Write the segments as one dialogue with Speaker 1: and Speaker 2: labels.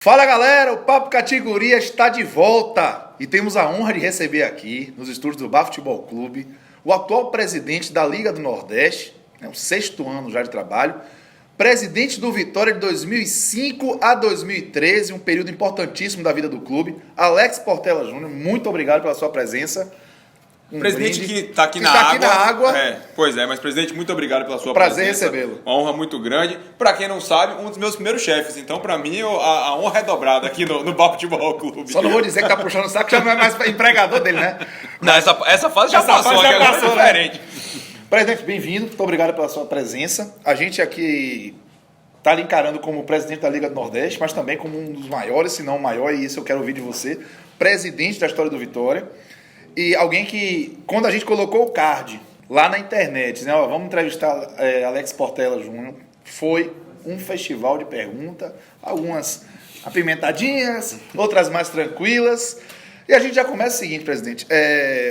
Speaker 1: Fala galera, o Papo Categoria está de volta e temos a honra de receber aqui, nos estúdios do Bar Futebol Clube, o atual presidente da Liga do Nordeste, o sexto ano já de trabalho, presidente do Vitória de 2005 a 2013, um período importantíssimo da vida do clube, Alex Portela Júnior, muito obrigado pela sua presença.
Speaker 2: Presidente que está aqui na
Speaker 1: tá
Speaker 2: água.
Speaker 1: Aqui na água.
Speaker 2: Pois é, mas presidente, muito obrigado pela sua
Speaker 1: Prazer
Speaker 2: presença.
Speaker 1: recebê-lo.
Speaker 2: Uma honra muito grande. Para quem não sabe, um dos meus primeiros chefes. Então, para mim, a honra é dobrada aqui no Bar Futebol Clube.
Speaker 1: Só não vou dizer que tá puxando o saco, já não é mais empregador dele, né?
Speaker 2: Não, essa fase já passou,
Speaker 1: fase já
Speaker 2: agora
Speaker 1: passou,
Speaker 2: é diferente.
Speaker 1: Presidente, bem-vindo. Muito obrigado pela sua presença. A gente aqui está lhe encarando como presidente da Liga do Nordeste, mas também como um dos maiores, se não o maior, e isso eu quero ouvir de você, presidente da história do Vitória. E alguém que, quando a gente colocou o card lá na internet, né, vamos entrevistar Alex Portela Júnior, foi um festival de perguntas, algumas apimentadinhas, outras mais tranquilas. E a gente já começa o seguinte, presidente.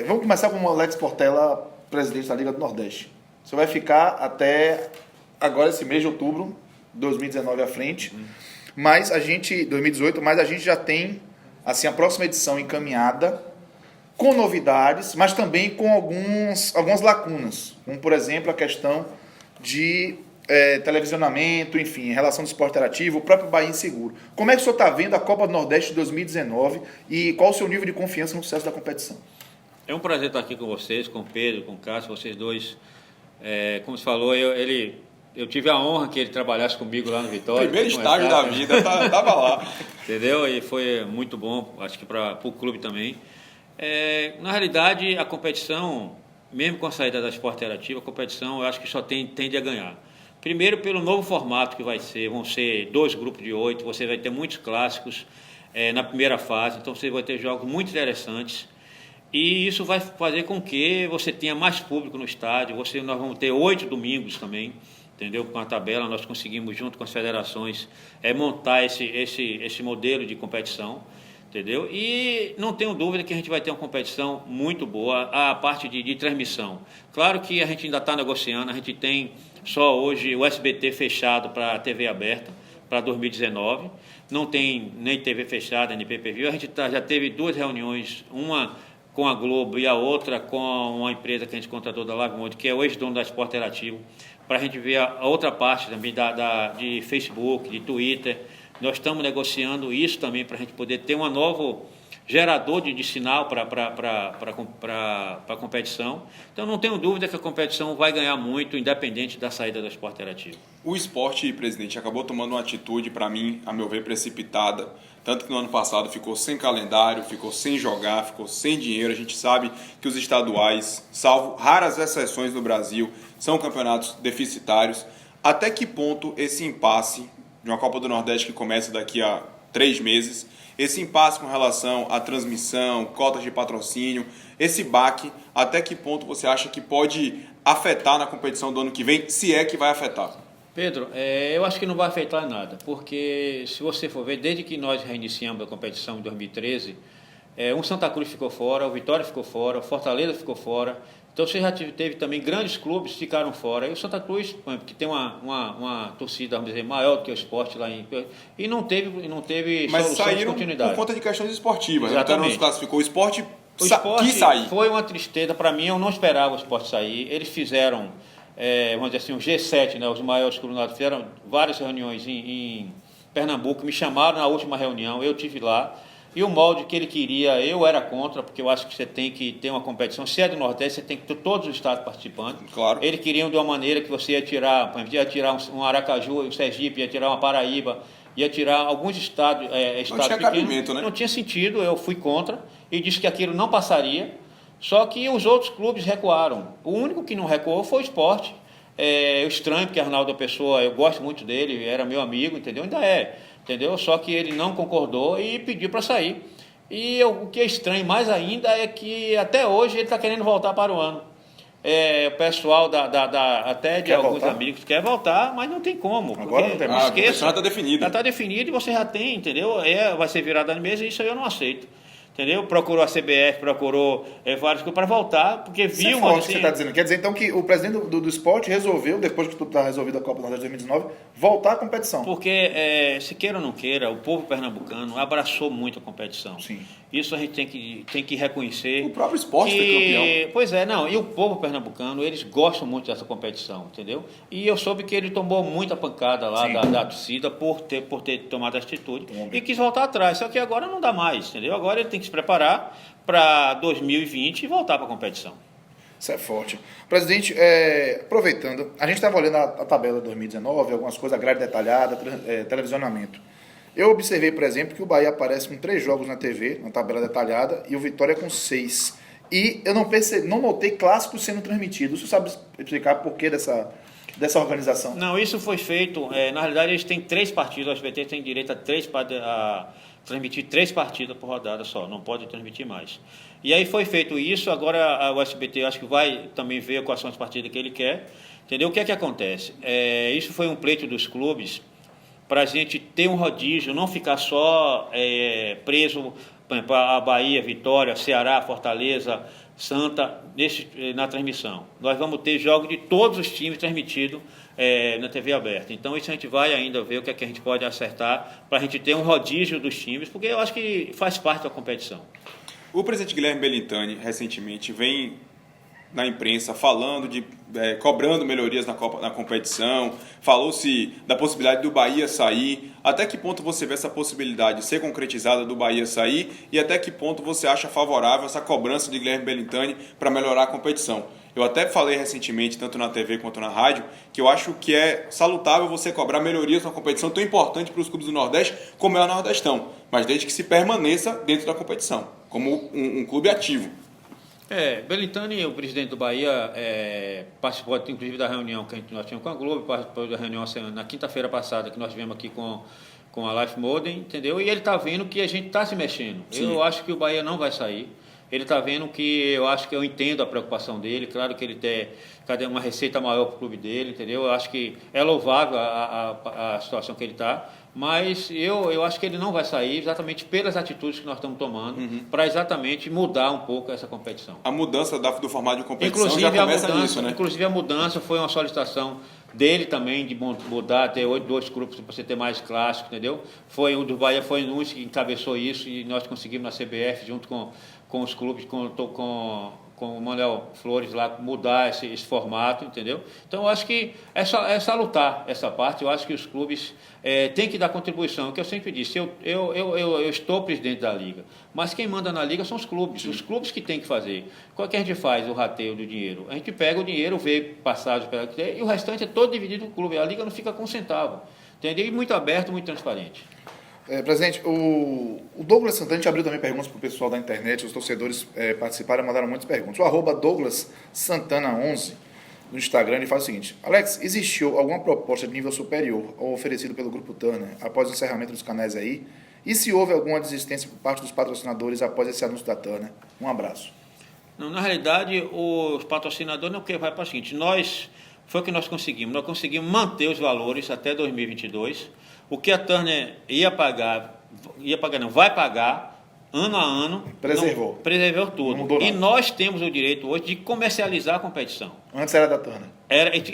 Speaker 1: Vamos começar com o Alex Portela, presidente da Liga do Nordeste. Você vai ficar até agora, esse mês de outubro, 2019 à frente, mas 2018, mas a gente já tem assim, a próxima edição encaminhada, com novidades, mas também com algumas lacunas, como, por exemplo, a questão de televisionamento, enfim, em relação ao esporte interativo, o próprio Bahia Inseguro. Como é que o senhor está vendo a Copa do Nordeste de 2019 e qual o seu nível de confiança no sucesso da competição?
Speaker 3: É um prazer estar aqui com vocês, com o Pedro, com o Cássio, vocês dois. Como você falou, eu tive a honra que ele trabalhasse comigo lá no Vitória.
Speaker 2: Primeiro estágio da vida, estava lá.
Speaker 3: Entendeu? E foi muito bom, acho que para o clube também. Na realidade, a competição, mesmo com a saída da Esporte Interativo, a competição eu acho que só tende a ganhar. Primeiro, pelo novo formato que vai ser, vão ser 2 grupos de 8, você vai ter muitos clássicos na primeira fase, então você vai ter jogos muito interessantes. E isso vai fazer com que você tenha mais público no estádio. Nós vamos ter 8 domingos também, entendeu? Com a tabela, nós conseguimos, junto com as federações, montar esse modelo de competição. Entendeu? E não tenho dúvida que a gente vai ter uma competição muito boa, a parte de transmissão. Claro que a gente ainda está negociando, a gente tem só hoje o SBT fechado para a TV aberta, para 2019, não tem nem TV fechada, nem pay-per-view. A gente já teve 2 reuniões, uma com a Globo e a outra com uma empresa que a gente contratou da Live Mode, que é o ex-dono da Esporte Interativo, para a gente ver a outra parte também de Facebook, de Twitter. Nós estamos negociando isso também para a gente poder ter um novo gerador de sinal para a competição. Então, não tenho dúvida que a competição vai ganhar muito, independente da saída do esporte interativo.
Speaker 2: O esporte, presidente, acabou tomando uma atitude, para mim, a meu ver, precipitada. Tanto que no ano passado ficou sem calendário, ficou sem jogar, ficou sem dinheiro. A gente sabe que os estaduais, salvo raras exceções no Brasil, são campeonatos deficitários. Até que ponto esse impasse de uma Copa do Nordeste que começa daqui a 3 meses, esse impasse com relação à transmissão, cotas de patrocínio, esse baque, até que ponto você acha que pode afetar na competição do ano que vem, se é que vai afetar?
Speaker 3: Pedro, eu acho que não vai afetar nada, porque se você for ver, desde que nós reiniciamos a competição em 2013, o Santa Cruz ficou fora, o Vitória ficou fora, o Fortaleza ficou fora. Então você já teve também grandes clubes que ficaram fora. E o Santa Cruz, que tem uma torcida, vamos dizer, maior do que o esporte lá e não teve
Speaker 2: mas
Speaker 3: solução de
Speaker 2: saíram
Speaker 3: continuidade.
Speaker 2: Por conta de questões esportivas.
Speaker 3: Exatamente.
Speaker 2: Então não se classificou. O esporte
Speaker 3: quis
Speaker 2: sair.
Speaker 3: Foi uma tristeza para mim, eu não esperava o esporte sair. Eles fizeram, vamos dizer assim, o G7, né, os maiores clubes, fizeram várias reuniões em Pernambuco, me chamaram na última reunião, eu estive lá. E o molde que ele queria, eu era contra, porque eu acho que você tem que ter uma competição. Se é do Nordeste, você tem que ter todos os estados participando.
Speaker 2: Claro.
Speaker 3: Ele queria de uma maneira que você ia tirar um Aracaju, um Sergipe, ia tirar uma Paraíba, ia tirar alguns estados
Speaker 2: Não tinha cabimento, né?
Speaker 3: Não tinha sentido, eu fui contra e disse que aquilo não passaria. Só que os outros clubes recuaram. O único que não recuou foi o esporte. Eu estranho, porque Arnaldo é uma pessoa, eu gosto muito dele, era meu amigo, entendeu? Ainda é. Entendeu? Só que ele não concordou e pediu para sair. E o que é estranho mais ainda é que até hoje ele está querendo voltar para o ano. O pessoal até de alguns amigos quer voltar, mas não tem como.
Speaker 1: Agora não tem mais.
Speaker 2: A competição já está definida.
Speaker 3: Já está definido e você já tem, entendeu? Vai ser virada na mesa e isso aí eu não aceito. entendeu? Procurou a CBF, procurou vários para voltar, porque
Speaker 1: Isso
Speaker 3: viu...
Speaker 1: é forte
Speaker 3: assim,
Speaker 1: que você está dizendo. Quer dizer, então, que o presidente do esporte resolveu, depois que tudo está resolvido a Copa do Nordeste 2019, voltar à competição.
Speaker 3: Porque, se queira ou não queira, o povo pernambucano abraçou muito a competição.
Speaker 1: Sim.
Speaker 3: Isso a gente tem que reconhecer.
Speaker 2: O próprio esporte foi campeão.
Speaker 3: Pois é, não. E o povo pernambucano, eles gostam muito dessa competição, entendeu? E eu soube que ele tomou muita pancada lá da torcida por ter tomado a atitude e quis voltar atrás. Só que agora não dá mais, entendeu? Agora ele tem que se preparar para 2020 e voltar para a competição.
Speaker 1: Isso é forte. Presidente, aproveitando, a gente estava olhando a tabela de 2019, algumas coisas, a grade detalhada, televisionamento. Eu observei, por exemplo, que o Bahia aparece com 3 jogos na TV, na tabela detalhada, e o Vitória com 6. E eu não notei clássicos sendo transmitidos. Você sabe explicar por que dessa organização?
Speaker 3: Não, isso foi feito, na realidade eles têm 3 partidas, o SBT tem direito a transmitir 3 partidas por rodada só, não pode transmitir mais. E aí foi feito isso, agora o SBT acho que vai também ver quais são as partidas que ele quer, entendeu? O que é que acontece? Isso foi um pleito dos clubes para a gente ter um rodízio, não ficar só preso, por exemplo, a Bahia, Vitória, Ceará, Fortaleza, Santa, na transmissão. Nós vamos ter jogos de todos os times transmitidos na TV aberta. Então, isso a gente vai ainda ver o que é que a gente pode acertar para a gente ter um rodízio dos times, porque eu acho que faz parte da competição.
Speaker 2: O presidente Guilherme Belintani, recentemente, vem na imprensa falando cobrando melhorias na competição, falou-se da possibilidade do Bahia sair. Até que ponto você vê essa possibilidade ser concretizada do Bahia sair e até que ponto você acha favorável essa cobrança de Guilherme Belintani para melhorar a competição? Eu até falei recentemente, tanto na TV quanto na rádio, que eu acho que é salutável você cobrar melhorias na competição tão importante para os clubes do Nordeste como é o Nordestão, mas desde que se permaneça dentro da competição, como um clube ativo.
Speaker 3: Belintani, o presidente do Bahia, participou inclusive da reunião que nós tínhamos com a Globo, participou da reunião na quinta-feira passada que nós tivemos aqui com a Life Modem, entendeu? E ele está vendo que a gente está se mexendo. Sim. Eu acho que o Bahia não vai sair. Ele está vendo que eu entendo a preocupação dele, claro que ele tem uma receita maior para o clube dele, entendeu? Eu acho que é louvável a situação que ele está, mas eu acho que ele não vai sair exatamente pelas atitudes que nós estamos tomando para exatamente mudar um pouco essa competição.
Speaker 2: A mudança do formato de competição já começa nisso, né?
Speaker 3: Inclusive a mudança foi uma solicitação dele também de mudar, ter 2 grupos para você ter mais clássico, entendeu? O do Bahia foi um que encabeçou isso e nós conseguimos na CBF, junto com os clubes, com o Manuel Flores lá, mudar esse formato, entendeu? Então, eu acho que é salutar essa parte. Eu acho que os clubes têm que dar contribuição, que eu sempre disse. Eu estou presidente da Liga, mas quem manda na Liga são os clubes. Sim. Os clubes que têm que fazer. Qual que a gente faz o rateio do dinheiro? A gente pega o dinheiro, vê passagem, e o restante é todo dividido no clube. A Liga não fica com um centavo, entendeu? E muito aberto, muito transparente.
Speaker 1: Presidente, o Douglas Santana, a gente abriu também perguntas para o pessoal da internet, os torcedores participaram e mandaram muitas perguntas. O @Douglas Santana 11 no Instagram, ele faz o seguinte: Alex, existiu alguma proposta de nível superior ou oferecido pelo Grupo Turner após o encerramento dos canais aí? E se houve alguma desistência por parte dos patrocinadores após esse anúncio da Turner? Um abraço.
Speaker 3: Não, na realidade, os patrocinadores não querem, vai para o seguinte, foi o que nós conseguimos. Nós conseguimos manter os valores até 2022. O que a Turner vai pagar ano a ano. Preservou tudo. E nós temos o direito hoje de comercializar a competição.
Speaker 1: Antes era da Turner.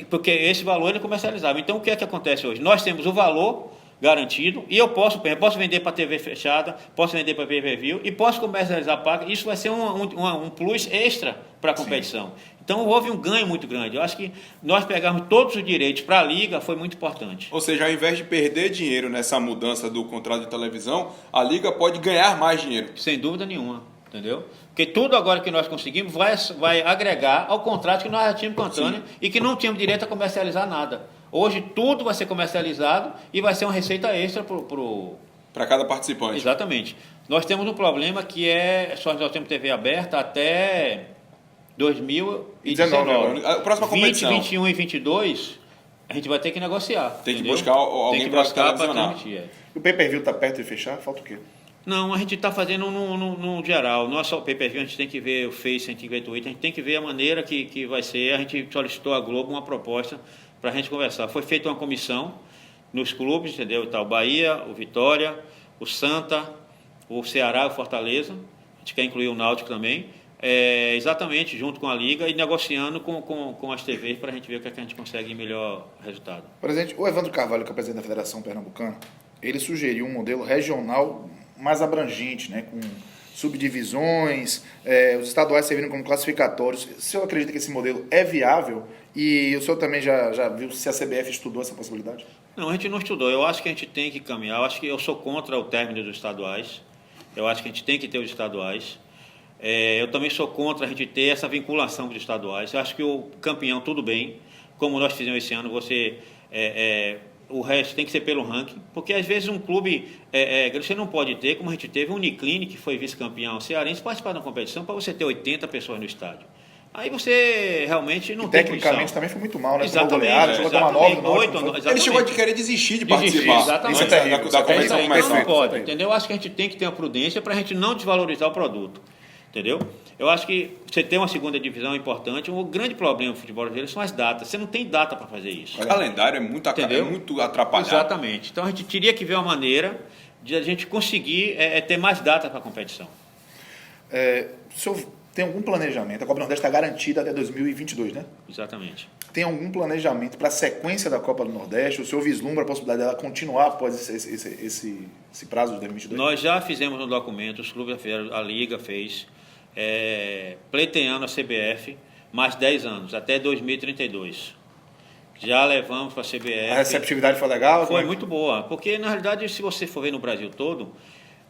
Speaker 3: Porque esse valor ele comercializava. Então o que é que acontece hoje? Nós temos o valor garantido e eu posso vender para TV fechada, posso vender para pay-per-view e posso comercializar paga. Isso vai ser um plus extra para a competição. Sim. Então houve um ganho muito grande. Eu acho que nós pegarmos todos os direitos para a Liga foi muito importante.
Speaker 2: Ou seja, ao invés de perder dinheiro nessa mudança do contrato de televisão, a Liga pode ganhar mais dinheiro.
Speaker 3: Sem dúvida nenhuma, entendeu? Porque tudo agora que nós conseguimos vai agregar ao contrato que nós já tínhamos com a Turner e que não tínhamos direito a comercializar nada. Hoje tudo vai ser comercializado e vai ser uma receita extra
Speaker 2: para cada participante.
Speaker 3: Exatamente. Nós temos um problema que nós temos TV aberta até 2019.
Speaker 2: A próxima competição.
Speaker 3: 20, 21 e 22, a gente vai ter que negociar.
Speaker 2: Tem que buscar alguém para
Speaker 3: transmitir.
Speaker 1: O pay-per-view está perto de fechar? Falta o quê?
Speaker 3: Não, a gente está fazendo no geral. Não é só o pay-per-view, a gente tem que ver o Face, a gente tem que ver o Twitter, a gente tem que ver a maneira que vai ser. A gente solicitou à Globo uma proposta para a gente conversar. Foi feita uma comissão nos clubes, entendeu? Tá, o Bahia, o Vitória, o Santa, o Ceará, o Fortaleza. gente quer incluir o Náutico também, exatamente junto com a Liga e negociando com as TVs para a gente ver o que a gente consegue melhor resultado.
Speaker 1: Presidente, o Evandro Carvalho, que é o presidente da Federação Pernambucana, ele sugeriu um modelo regional mais abrangente, né, com subdivisões, os estaduais servindo como classificatórios. O senhor acredita que esse modelo é viável? E o senhor também já viu se a CBF estudou essa possibilidade?
Speaker 3: Não, a gente não estudou. Eu acho que a gente tem que caminhar. Eu acho que eu sou contra o término dos estaduais. Eu acho que a gente tem que ter os estaduais. Eu também sou contra a gente ter essa vinculação dos estaduais. Eu acho que o campeão, tudo bem. Como nós fizemos esse ano, o resto tem que ser pelo ranking, porque às vezes um clube, você não pode ter, como a gente teve, o Uniclinic, que foi vice-campeão cearense, participar da competição para você ter 80 pessoas no estádio. Aí você realmente não tem
Speaker 1: tecnicamente
Speaker 3: condição.
Speaker 1: também foi muito mal, né?
Speaker 3: Exatamente.
Speaker 1: Chegou a tomar 9,
Speaker 2: ele chegou a querer desistir de participar.
Speaker 3: Exatamente.
Speaker 1: Isso é terrível.
Speaker 2: Da competição
Speaker 3: Então
Speaker 2: mais
Speaker 3: não
Speaker 2: feita.
Speaker 3: pode, entendeu? Eu acho que a gente tem que ter uma prudência para a gente não desvalorizar o produto, entendeu? Eu acho que você ter uma segunda divisão é importante. O grande problema do futebol brasileiro são as datas. Você não tem data para fazer isso.
Speaker 2: O calendário é muito atrapalhado.
Speaker 3: Exatamente. Então a gente teria que ver uma maneira de a gente conseguir ter mais datas para a competição.
Speaker 1: O senhor tem algum planejamento? A Copa do Nordeste está garantida até 2022, né?
Speaker 3: Exatamente.
Speaker 1: Tem algum planejamento para a sequência da Copa do Nordeste? O senhor vislumbra a possibilidade dela continuar após esse prazo de 2022?
Speaker 3: Nós já fizemos um documento, os clubes a Liga fez, pleiteando a CBF mais 10 anos, até 2032. Já levamos para a CBF.
Speaker 1: A receptividade foi legal?
Speaker 3: Foi muito boa, porque na realidade, se você for ver no Brasil todo,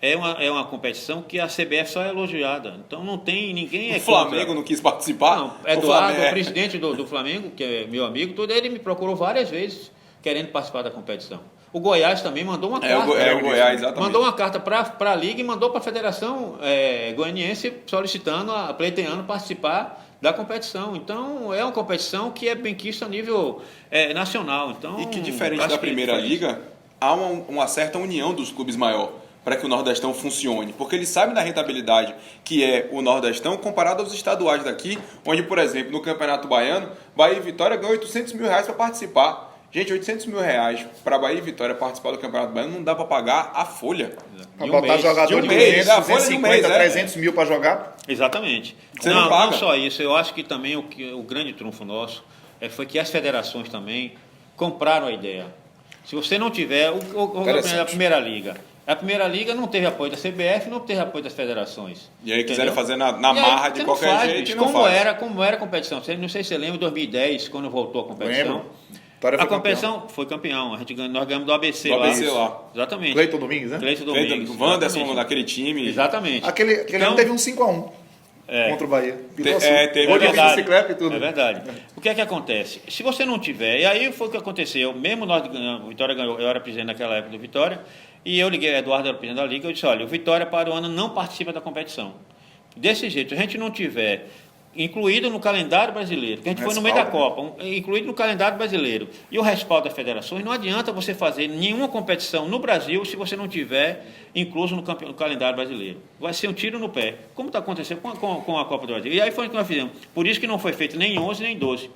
Speaker 3: é uma competição que a CBF só é elogiada. Então não tem ninguém...
Speaker 2: O Flamengo não quis participar?
Speaker 3: Não, Eduardo, o presidente do Flamengo, que é meu amigo, ele me procurou várias vezes querendo participar da competição. O Goiás também mandou uma carta.
Speaker 2: O Goiás, exatamente.
Speaker 3: Mandou uma carta para a Liga e mandou para a Federação Goianiense solicitando, pleiteando participar da competição. Então, é uma competição que é benquista a nível nacional. Então,
Speaker 2: e que diferente da Primeira Liga, há uma certa união dos clubes maior para que o Nordestão funcione, porque eles sabem da rentabilidade que é o Nordestão comparado aos estaduais daqui, onde, por exemplo, no Campeonato Baiano, Bahia e Vitória ganham R$800 mil para participar. Gente, R$800 mil para Bahia e Vitória participar do Campeonato Baiano não dá para pagar a folha.
Speaker 1: Para botar jogador de 250, 300 mil para jogar?
Speaker 3: Exatamente.
Speaker 2: Você não paga.
Speaker 3: Não só isso, eu acho que também o grande trunfo nosso foi que as federações também compraram a ideia. Se você não tiver a Primeira Liga, a Primeira Liga não teve apoio da CBF, não teve apoio das federações.
Speaker 2: E aí quiseram fazer na marra de qualquer jeito e não faz.
Speaker 3: Como era a competição? Não sei se você lembra, em 2010, quando voltou a competição.
Speaker 1: A
Speaker 3: competição foi campeão. Nós ganhamos do ABC
Speaker 2: lá.
Speaker 3: Exatamente.
Speaker 1: Cleiton Domingues, né?
Speaker 3: Cleiton Domingues.
Speaker 2: O Wanderson naquele time.
Speaker 3: Exatamente.
Speaker 1: Aquele ano teve um 5-1 contra o Bahia.
Speaker 2: Teve.
Speaker 1: Hoje bicicleta e tudo.
Speaker 3: É verdade. O que é que acontece? Se você não tiver, e aí foi o que aconteceu, mesmo nós ganhamos, o Vitória ganhou, eu era presidente naquela época do Vitória, e eu liguei, Eduardo era o presidente da Liga, eu disse, olha, o Vitória para o ano não participa da competição. Desse jeito, se a gente não tiver incluído no calendário brasileiro, que a gente foi no meio da Copa, incluído no calendário brasileiro, e o respaldo das federações, não adianta você fazer nenhuma competição no Brasil se você não tiver incluso no calendário brasileiro. Vai ser um tiro no pé, como está acontecendo com a Copa do Brasil. E aí foi o que nós fizemos. Por isso que não foi feito nem 11 nem 12.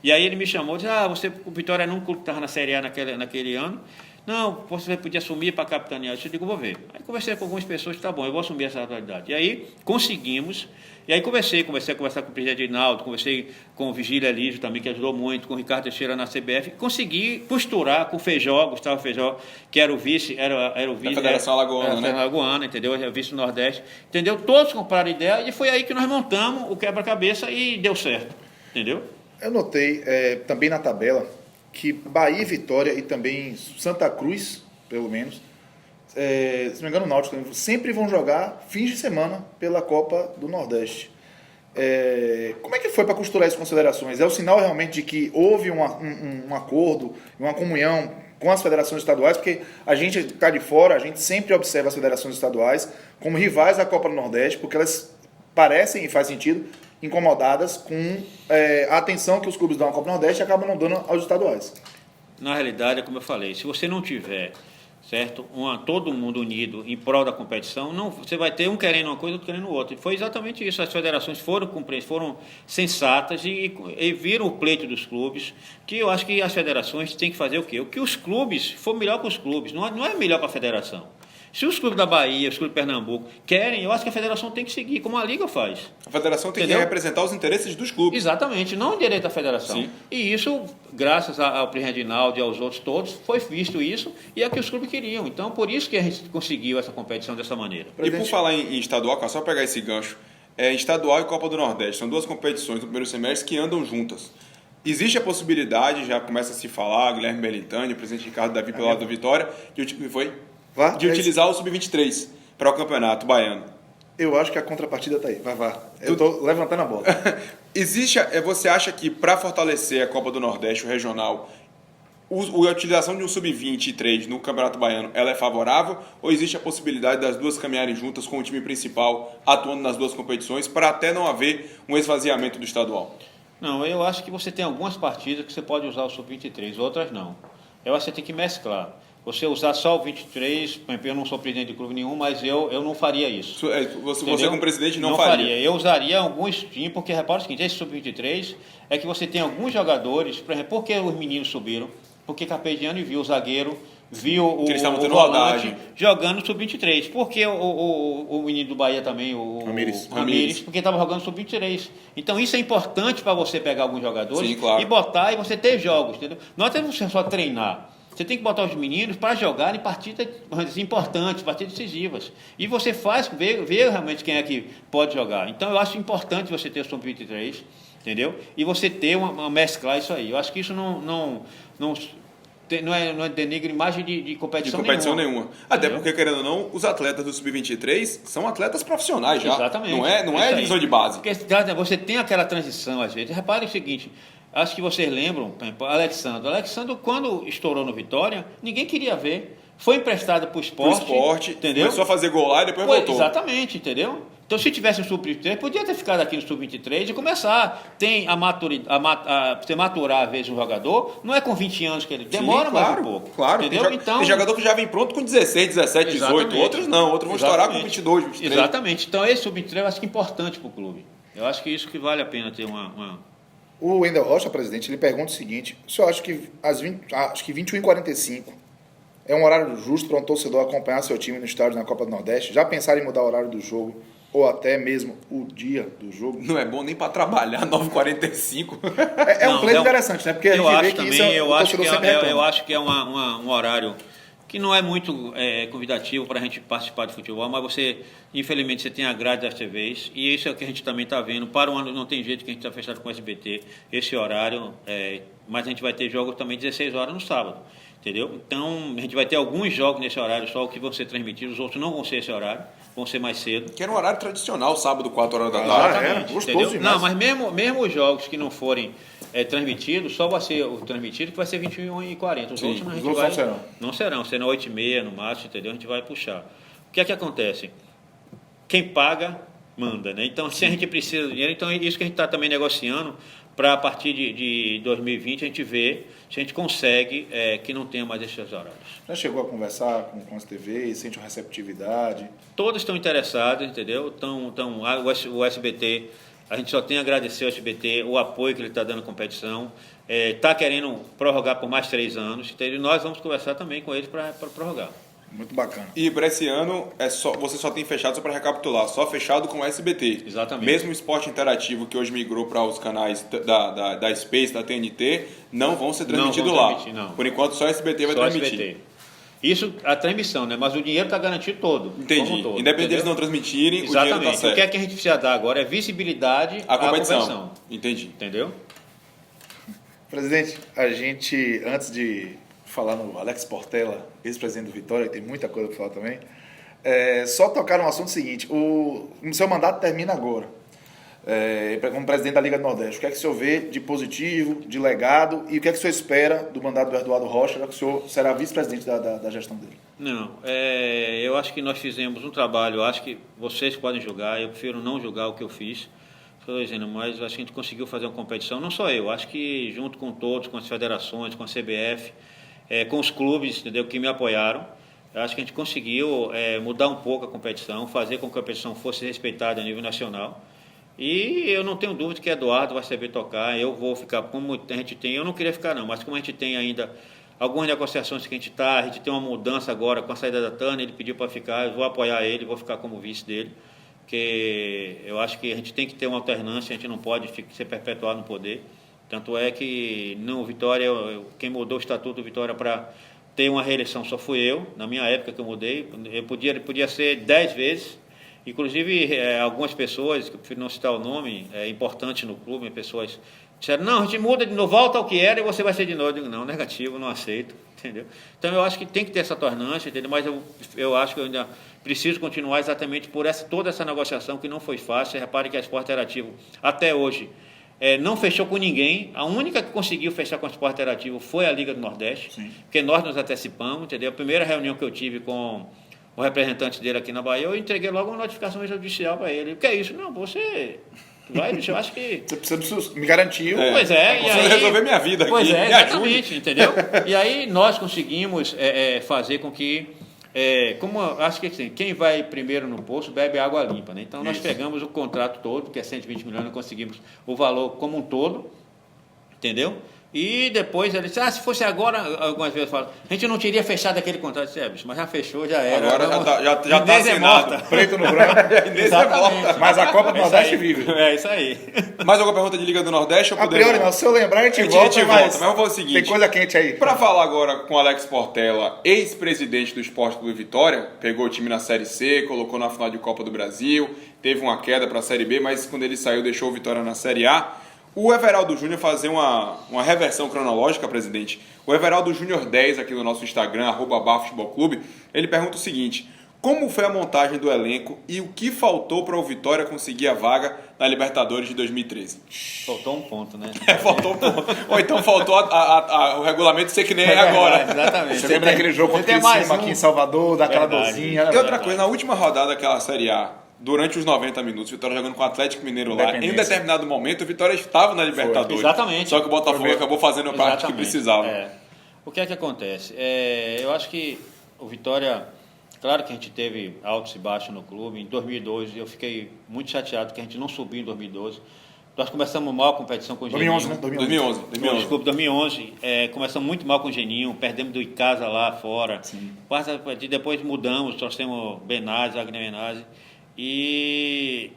Speaker 3: E aí ele me chamou e disse, o Vitória não estava na Série A naquele ano, não, você podia assumir para capitanear. Eu digo, vou ver. Aí conversei com algumas pessoas, tá bom, eu vou assumir essa atualidade. E aí conseguimos, e aí comecei a conversar com o presidente Reinaldo, conversei com o Vigília Elísio também, que ajudou muito, com o Ricardo Teixeira na CBF, consegui costurar com o Feijó, Gustavo Feijó, que era o vice da
Speaker 2: Federação Alagoana,
Speaker 3: né? Alagoana, entendeu? Era o vice do Nordeste, entendeu? Todos compraram ideia e foi aí que nós montamos o quebra-cabeça e deu certo, entendeu?
Speaker 1: Eu notei também na tabela que Bahia e Vitória e também Santa Cruz, pelo menos, se não me engano o Náutico, sempre vão jogar fins de semana pela Copa do Nordeste. Como é que foi para costurar essas considerações? É o sinal realmente de que houve um acordo, uma comunhão com as federações estaduais, porque a gente está de fora, a gente sempre observa as federações estaduais como rivais da Copa do Nordeste, porque elas parecem, e faz sentido, incomodadas com a atenção que os clubes dão à Copa do Nordeste e acabam não dando aos estaduais.
Speaker 3: Na realidade, é como eu falei, se você não tiver, certo, todo mundo unido em prol da competição, não, você vai ter um querendo uma coisa, outro querendo outra. E foi exatamente isso. As federações foram sensatas e viram o pleito dos clubes, que eu acho que as federações têm que fazer o quê? O que os clubes for melhor para os clubes, não é melhor para a federação. Se os clubes da Bahia, os clubes de Pernambuco querem, eu acho que a federação tem que seguir, como a Liga faz.
Speaker 2: A federação tem
Speaker 3: Entendeu?
Speaker 2: que representar os interesses dos clubes.
Speaker 3: Exatamente, não o direito da federação.
Speaker 2: Sim.
Speaker 3: E isso, graças ao Príncipe Reginaldo e aos outros todos, foi visto isso e é o que os clubes queriam. Então, por isso que a gente conseguiu essa competição dessa maneira.
Speaker 2: E por falar em estadual, cara, só pegar esse gancho, estadual e Copa do Nordeste, são duas competições no primeiro semestre que andam juntas. Existe a possibilidade, já começa a se falar, Guilherme Belintani, o presidente Ricardo Davi pelo lado do Vitória, de utilizar o Sub-23 para o Campeonato Baiano.
Speaker 1: Eu acho que a contrapartida está aí. Vai. Eu estou levantando a bola.
Speaker 2: Você acha que para fortalecer a Copa do Nordeste, o regional, a utilização de um Sub-23 no Campeonato Baiano, ela é favorável? Ou existe a possibilidade das duas caminharem juntas com o time principal atuando nas duas competições para até não haver um esvaziamento do estadual?
Speaker 3: Não, eu acho que você tem algumas partidas que você pode usar o Sub-23, outras não. Eu acho que você tem que mesclar. Você usar só o 23, por exemplo, eu não sou presidente de clube nenhum, mas eu não faria isso.
Speaker 2: Você como presidente não faria?
Speaker 3: Eu usaria alguns times, porque repara o seguinte, esse Sub-23 é que você tem alguns jogadores, por exemplo, por que os meninos subiram? Porque Capediano viu o zagueiro, viu o volante jogando Sub-23. Porque o menino do Bahia também, o Ramires, porque estava jogando Sub-23. Então isso é importante para você pegar alguns jogadores.
Speaker 2: Sim, claro.
Speaker 3: E botar e você ter jogos, entendeu? Não é você só treinar. Você tem que botar os meninos para jogarem partidas importantes, partidas decisivas. E você vê realmente quem é que pode jogar. Então eu acho importante você ter o Sub-23, entendeu? E você ter uma mesclar isso aí. Eu acho que isso não é denigre imagem de competição
Speaker 2: nenhuma. Até porque, querendo ou não, os atletas do Sub-23 são atletas profissionais já.
Speaker 3: Exatamente.
Speaker 2: Não é divisão de base.
Speaker 3: Porque você tem aquela transição, às vezes. Repare o seguinte, acho que vocês lembram, por exemplo, Alexandre, quando estourou no Vitória, ninguém queria ver. Foi emprestado para o esporte, entendeu?
Speaker 2: Começou a fazer gol lá e depois voltou.
Speaker 3: Exatamente, entendeu? Então, se tivesse um Sub-23, podia ter ficado aqui no Sub-23 e começar. Tem você maturar, às vezes, um jogador, não é com 20 anos que ele demora mais um pouco.
Speaker 2: Claro,
Speaker 3: entendeu?
Speaker 2: Tem jogador que já vem pronto com 16, 17, 18. Outros não, outros vão estourar com 22, 23.
Speaker 3: Exatamente. Então, esse Sub-23 eu acho que é importante para o clube. Eu acho que isso que vale a pena ter uma...
Speaker 1: O Wendel Rocha, presidente, ele pergunta o seguinte: o senhor acha que acho que 21h45 é um horário justo para um torcedor acompanhar seu time no estádio na Copa do Nordeste? Já pensaram em mudar o horário do jogo? Ou até mesmo o dia do jogo?
Speaker 2: Não é bom nem para trabalhar 9h45.
Speaker 1: É um pleito interessante, né? Porque a gente vê que
Speaker 3: também,
Speaker 1: isso é
Speaker 3: eu acho que é um horário que não é muito convidativo para a gente participar de futebol, mas infelizmente, você tem a grade das TVs, e isso é o que a gente também está vendo. Para o ano não tem jeito que a gente está fechado com o SBT, esse horário, mas a gente vai ter jogos também 16 horas no sábado. Entendeu? Então, a gente vai ter alguns jogos nesse horário só que vão ser transmitidos, os outros não vão ser esse horário, vão ser mais cedo.
Speaker 2: Que era um horário tradicional, sábado, 4 horas da tarde.
Speaker 3: Exatamente, gostoso. Não, mas mesmo os jogos que não forem transmitidos, só vai ser o transmitido que vai ser 21h40. Os outros não serão 8h30 no máximo, entendeu? A gente vai puxar. O que é que acontece? Quem paga, manda, né? Então, se a gente precisa de dinheiro, então é isso que a gente está também negociando, para a partir de 2020 a gente ver se a gente consegue que não tenha mais esses horários.
Speaker 1: Já chegou a conversar com as TVs, sente uma receptividade?
Speaker 3: Todos estão interessados, entendeu? O SBT, a gente só tem a agradecer ao SBT o apoio que ele está dando à competição. Está querendo prorrogar por mais 3 anos, entendeu? E nós vamos conversar também com eles para prorrogar.
Speaker 1: Muito bacana.
Speaker 2: E para esse ano, você só tem fechado, só para recapitular, só fechado com o SBT.
Speaker 3: Exatamente.
Speaker 2: Mesmo o esporte interativo, que hoje migrou para os canais da Space, da TNT, não vão ser transmitidos lá.
Speaker 3: Não.
Speaker 2: Por enquanto, só o SBT vai transmitir. SBT.
Speaker 3: Isso, a transmissão, né? Mas o dinheiro está garantido todo.
Speaker 2: Entendi.
Speaker 3: Todo,
Speaker 2: independente deles não transmitirem,
Speaker 3: exatamente.
Speaker 2: O dinheiro está certo.
Speaker 3: O que é que a gente precisa dar agora é visibilidade
Speaker 2: à competição. Entendi.
Speaker 3: Entendeu?
Speaker 1: Presidente, a gente, antes de falar no Alex Portela, ex-presidente do Vitória, que tem muita coisa para falar também, só tocar no assunto seguinte: o seu mandato termina agora, como presidente da Liga do Nordeste. O que é que o senhor vê de positivo, de legado, e o que é que o senhor espera do mandato do Eduardo Rocha, já que o senhor será vice-presidente da gestão dele?
Speaker 3: Não, eu acho que nós fizemos um trabalho, acho que vocês podem julgar, eu prefiro não julgar o que eu fiz, estou dizendo, mas acho que a gente conseguiu fazer uma competição, não só eu, acho que junto com todos, com as federações, com a CBF, com os clubes, entendeu, que me apoiaram. Eu acho que a gente conseguiu mudar um pouco a competição, fazer com que a competição fosse respeitada a nível nacional. E eu não tenho dúvida que Eduardo vai saber tocar. Eu vou ficar, como a gente tem, eu não queria ficar não, mas como a gente tem ainda algumas negociações que a gente tem uma mudança agora com a saída da Tânia, ele pediu para ficar, eu vou apoiar ele, vou ficar como vice dele, porque eu acho que a gente tem que ter uma alternância, a gente não pode ser perpetuado no poder. Tanto é que no Vitória, quem mudou o estatuto do Vitória para ter uma reeleição só fui eu, na minha época que eu mudei, podia ser 10 vezes. Inclusive, algumas pessoas, que eu prefiro não citar o nome, importantes no clube, pessoas disseram, não, a gente muda de novo, volta ao que era e você vai ser de novo. Eu digo, não, negativo, não aceito, entendeu? Então, eu acho que tem que ter essa alternância, entendeu? Mas eu acho que eu ainda preciso continuar exatamente por toda essa negociação que não foi fácil. Você repare que a Esporte Interativo, até hoje, não fechou com ninguém. A única que conseguiu fechar com o Esporte Interativo foi a Liga do Nordeste, sim, porque nós nos antecipamos, entendeu? A primeira reunião que eu tive com o representante dele aqui na Bahia, eu entreguei logo uma notificação judicial para ele. O que é isso? Não, você vai, eu acho que...
Speaker 1: Você precisa me garantir.
Speaker 3: Pois é.
Speaker 2: E aí resolver minha vida aqui.
Speaker 3: Pois é, exatamente, entendeu? E aí nós conseguimos fazer com que, como acho que assim, quem vai primeiro no poço bebe água limpa, né? Então nós pegamos o contrato todo, que é 120 milhões, nós conseguimos o valor como um todo, entendeu? E depois ele disse, se fosse agora, algumas vezes eu falo, a gente não teria fechado aquele contrato. Eu disse, bicho, mas já fechou, já era.
Speaker 2: Agora já está assinado.
Speaker 1: Preto no branco.
Speaker 3: Exatamente.
Speaker 1: Mas a Copa do Nordeste vive.
Speaker 3: É isso aí.
Speaker 2: Mais alguma pergunta de Liga do Nordeste?
Speaker 1: A priori não, se eu lembrar a gente volta,
Speaker 2: mas vamos fazer o seguinte.
Speaker 1: Tem coisa quente aí.
Speaker 2: Para falar agora com o Alex Portela, ex-presidente do Esporte Clube Vitória, pegou o time na Série C, colocou na final de Copa do Brasil, teve uma queda para a Série B, mas quando ele saiu deixou o Vitória na Série A. O Everaldo Júnior fazer uma reversão cronológica, presidente. O Everaldo Júnior 10 aqui no nosso Instagram, @BarFutebolClube, ele pergunta o seguinte: como foi a montagem do elenco e o que faltou para o Vitória conseguir a vaga na Libertadores de 2013?
Speaker 3: Faltou um ponto, né?
Speaker 2: Faltou um ponto. Ou então faltou o regulamento ser que nem é agora.
Speaker 3: Exatamente.
Speaker 1: Você lembra daquele jogo contra o Criciúma aqui em Salvador, daquela dorzinha?
Speaker 2: E outra coisa, na última rodada daquela Série A, durante os 90 minutos, o Vitória jogando com o Atlético Mineiro lá, em determinado momento, o Vitória estava na Libertadores.
Speaker 3: Exatamente.
Speaker 2: Só que o Botafogo acabou fazendo a parte que precisava.
Speaker 3: O que é que acontece? Eu acho que o Vitória, claro que a gente teve altos e baixos no clube. Em 2012, eu fiquei muito chateado que a gente não subiu em 2012. Nós começamos mal a competição com o Geninho.
Speaker 2: 2011.
Speaker 3: Desculpa, 2011. Começamos muito mal com o Geninho, perdemos do Icasa lá fora.
Speaker 1: Sim.
Speaker 3: Depois mudamos, trouxemos Benazzi, Wagner Benazzi. E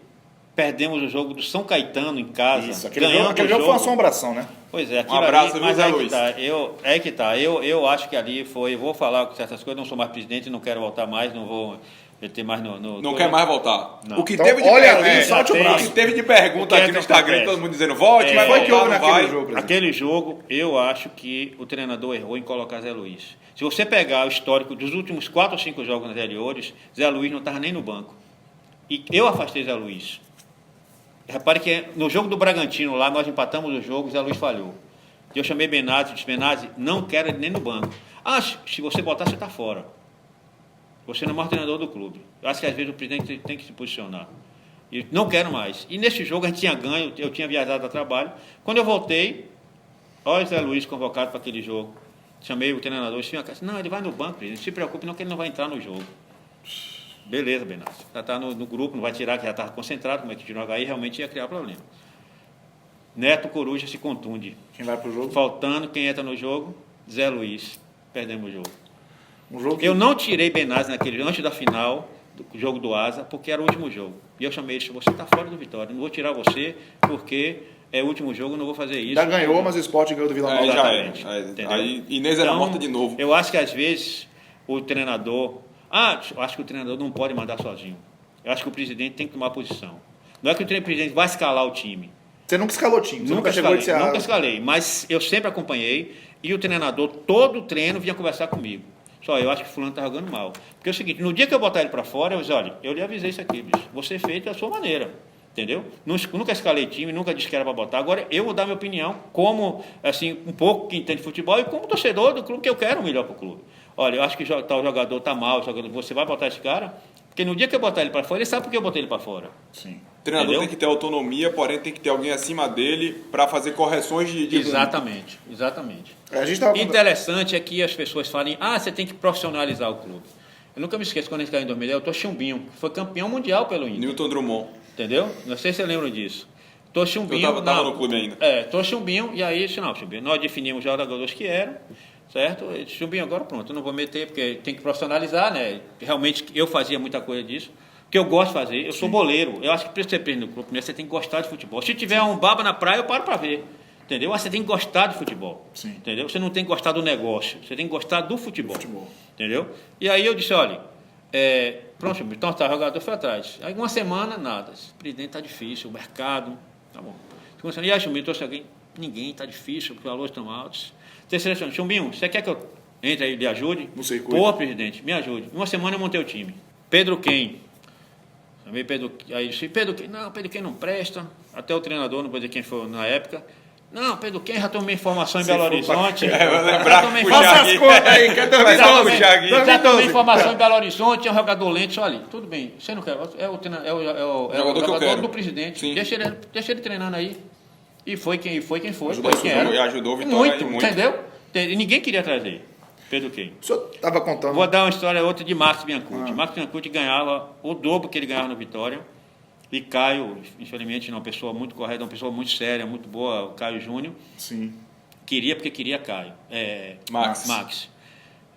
Speaker 3: perdemos o jogo do São Caetano em casa.
Speaker 1: Isso, aquele jogo foi uma assombração, né?
Speaker 3: Pois é.
Speaker 2: Um abraço,
Speaker 3: mas
Speaker 2: Zé Luiz.
Speaker 3: Eu acho que ali foi... Eu vou falar com certas coisas, não sou mais presidente, não quero voltar mais, não vou ter mais
Speaker 2: Não quer mais voltar.
Speaker 3: Não.
Speaker 2: O que
Speaker 1: então,
Speaker 2: teve de
Speaker 1: pergunta,
Speaker 2: o que teve de pergunta aqui no Instagram, todo mundo dizendo volte, mas
Speaker 1: foi que houve
Speaker 2: naquele
Speaker 1: jogo.
Speaker 3: Aquele jogo, eu acho que o treinador errou em colocar Zé Luiz. Se você pegar o histórico dos últimos 4 ou 5 jogos anteriores, Zé Luiz não estava nem no banco. E eu afastei Zé Luiz. Repare que no jogo do Bragantino lá, nós empatamos o jogo, Zé Luiz falhou. Eu chamei Benazzi, disse, Benazzi, não quero ele nem no banco. Se você botar, você está fora. Você não é o maior treinador do clube. Eu acho que às vezes o presidente tem que se posicionar. E não quero mais. E nesse jogo a gente tinha ganho, eu tinha viajado a trabalho. Quando eu voltei, olha o Zé Luiz convocado para aquele jogo. Chamei o treinador, disse, não, ele vai no banco, não se preocupe não que ele não vai entrar no jogo. Beleza, Benazzi. Já está no grupo, não vai tirar, que já estava concentrado, como é que tirou aí, realmente ia criar problema. Neto Coruja se contunde.
Speaker 1: Quem vai pro jogo?
Speaker 3: Faltando, quem entra no jogo? Zé Luiz. Perdemos o jogo.
Speaker 1: Que...
Speaker 3: Eu não tirei Benazzi naquele antes da final, do jogo do Asa, porque era o último jogo. E eu chamei ele, você está fora do Vitória, não vou tirar você, porque é o último jogo, não vou fazer isso.
Speaker 1: Já ganhou, mas o Sport ganhou do Vila Nova.
Speaker 3: Exatamente.
Speaker 2: Aí Inês era morta de novo.
Speaker 3: Eu acho que às vezes o treinador... eu acho que o treinador não pode mandar sozinho. Eu acho que o presidente tem que tomar posição. Não é que o presidente vai escalar o time.
Speaker 1: Você nunca escalou o time?
Speaker 3: Nunca escalei, mas eu sempre acompanhei e o treinador, todo treino, vinha conversar comigo. Só eu acho que o fulano está jogando mal. Porque é o seguinte, no dia que eu botar ele para fora, eu disse, olha, eu lhe avisei isso aqui, bicho. Você fez da sua maneira. Entendeu? Nunca escalei time, nunca disse que era para botar. Agora eu vou dar minha opinião como, assim, um pouco que entende futebol e como torcedor do clube, que eu quero o melhor para o clube. Olha, eu acho que tal jogador está mal, você vai botar esse cara? Porque no dia que eu botar ele para fora, ele sabe por que eu botei ele para fora.
Speaker 1: Sim.
Speaker 2: O treinador tem que ter autonomia, porém tem que ter alguém acima dele para fazer correções de...
Speaker 3: Exatamente. Interessante é que as pessoas falem, você tem que profissionalizar o clube. Eu nunca me esqueço, quando a gente caiu em 2010, eu Tochumbinho, que foi campeão mundial pelo Inter.
Speaker 2: Newton Drummond.
Speaker 3: Entendeu? Não sei se você lembra disso. Tochumbinho...
Speaker 2: Eu estava no clube ainda.
Speaker 3: Tochumbinho, e aí, não, nós definimos os jogadores que eram. certo? Eu disse, Chumbinho, agora pronto, eu não vou meter, porque tem que profissionalizar, né? Realmente, eu fazia muita coisa disso, que eu gosto de fazer. Eu sou boleiro. Eu acho que para você ser presidente do clube, né, você tem que gostar de futebol. Se tiver um baba na praia, eu paro para ver. Entendeu? Mas você tem que gostar de futebol.
Speaker 1: Sim.
Speaker 3: Entendeu? Você não tem que gostar do negócio, você tem que gostar do futebol. Entendeu? E aí eu disse, olha, pronto, então tá, o jogador foi atrás. Aí uma semana, nada. Esse presidente tá difícil, o mercado, tá bom. Segunda semana, e aí, Chumbinho, trouxe alguém? Ninguém, tá difícil, os valores estão altos. Terceira semana, Chumbinho, você quer que eu entre aí e lhe ajude?
Speaker 1: Não sei
Speaker 3: Pô, presidente, me ajude. Em uma semana eu montei o time. Pedro Quem? Chamei Pedro, aí disse, Pedro Quem não presta. Até o treinador, não vou dizer quem foi na época. Não, Pedro Quem, já tomei informação em Belo Horizonte.
Speaker 2: Vou lembrar,
Speaker 1: Faça as contas aí,
Speaker 3: já tomei informação em Belo Horizonte, é um jogador lento. Olha, tudo bem, você não quer, é o jogador do presidente. Deixa ele treinando aí. E foi quem foi.
Speaker 2: Ajudou o Vitória muito.
Speaker 3: Entendeu? E ninguém queria trazer Pedro Quem.
Speaker 1: O senhor estava contando.
Speaker 3: Vou dar uma história outra de Marcos Biancucci. Marcos Biancucci ganhava o dobro que ele ganhava no Vitória. E Caio, infelizmente, uma pessoa muito correta, uma pessoa muito séria, muito boa, o Caio Júnior.
Speaker 1: Sim.
Speaker 3: Queria porque queria Caio.
Speaker 2: Max.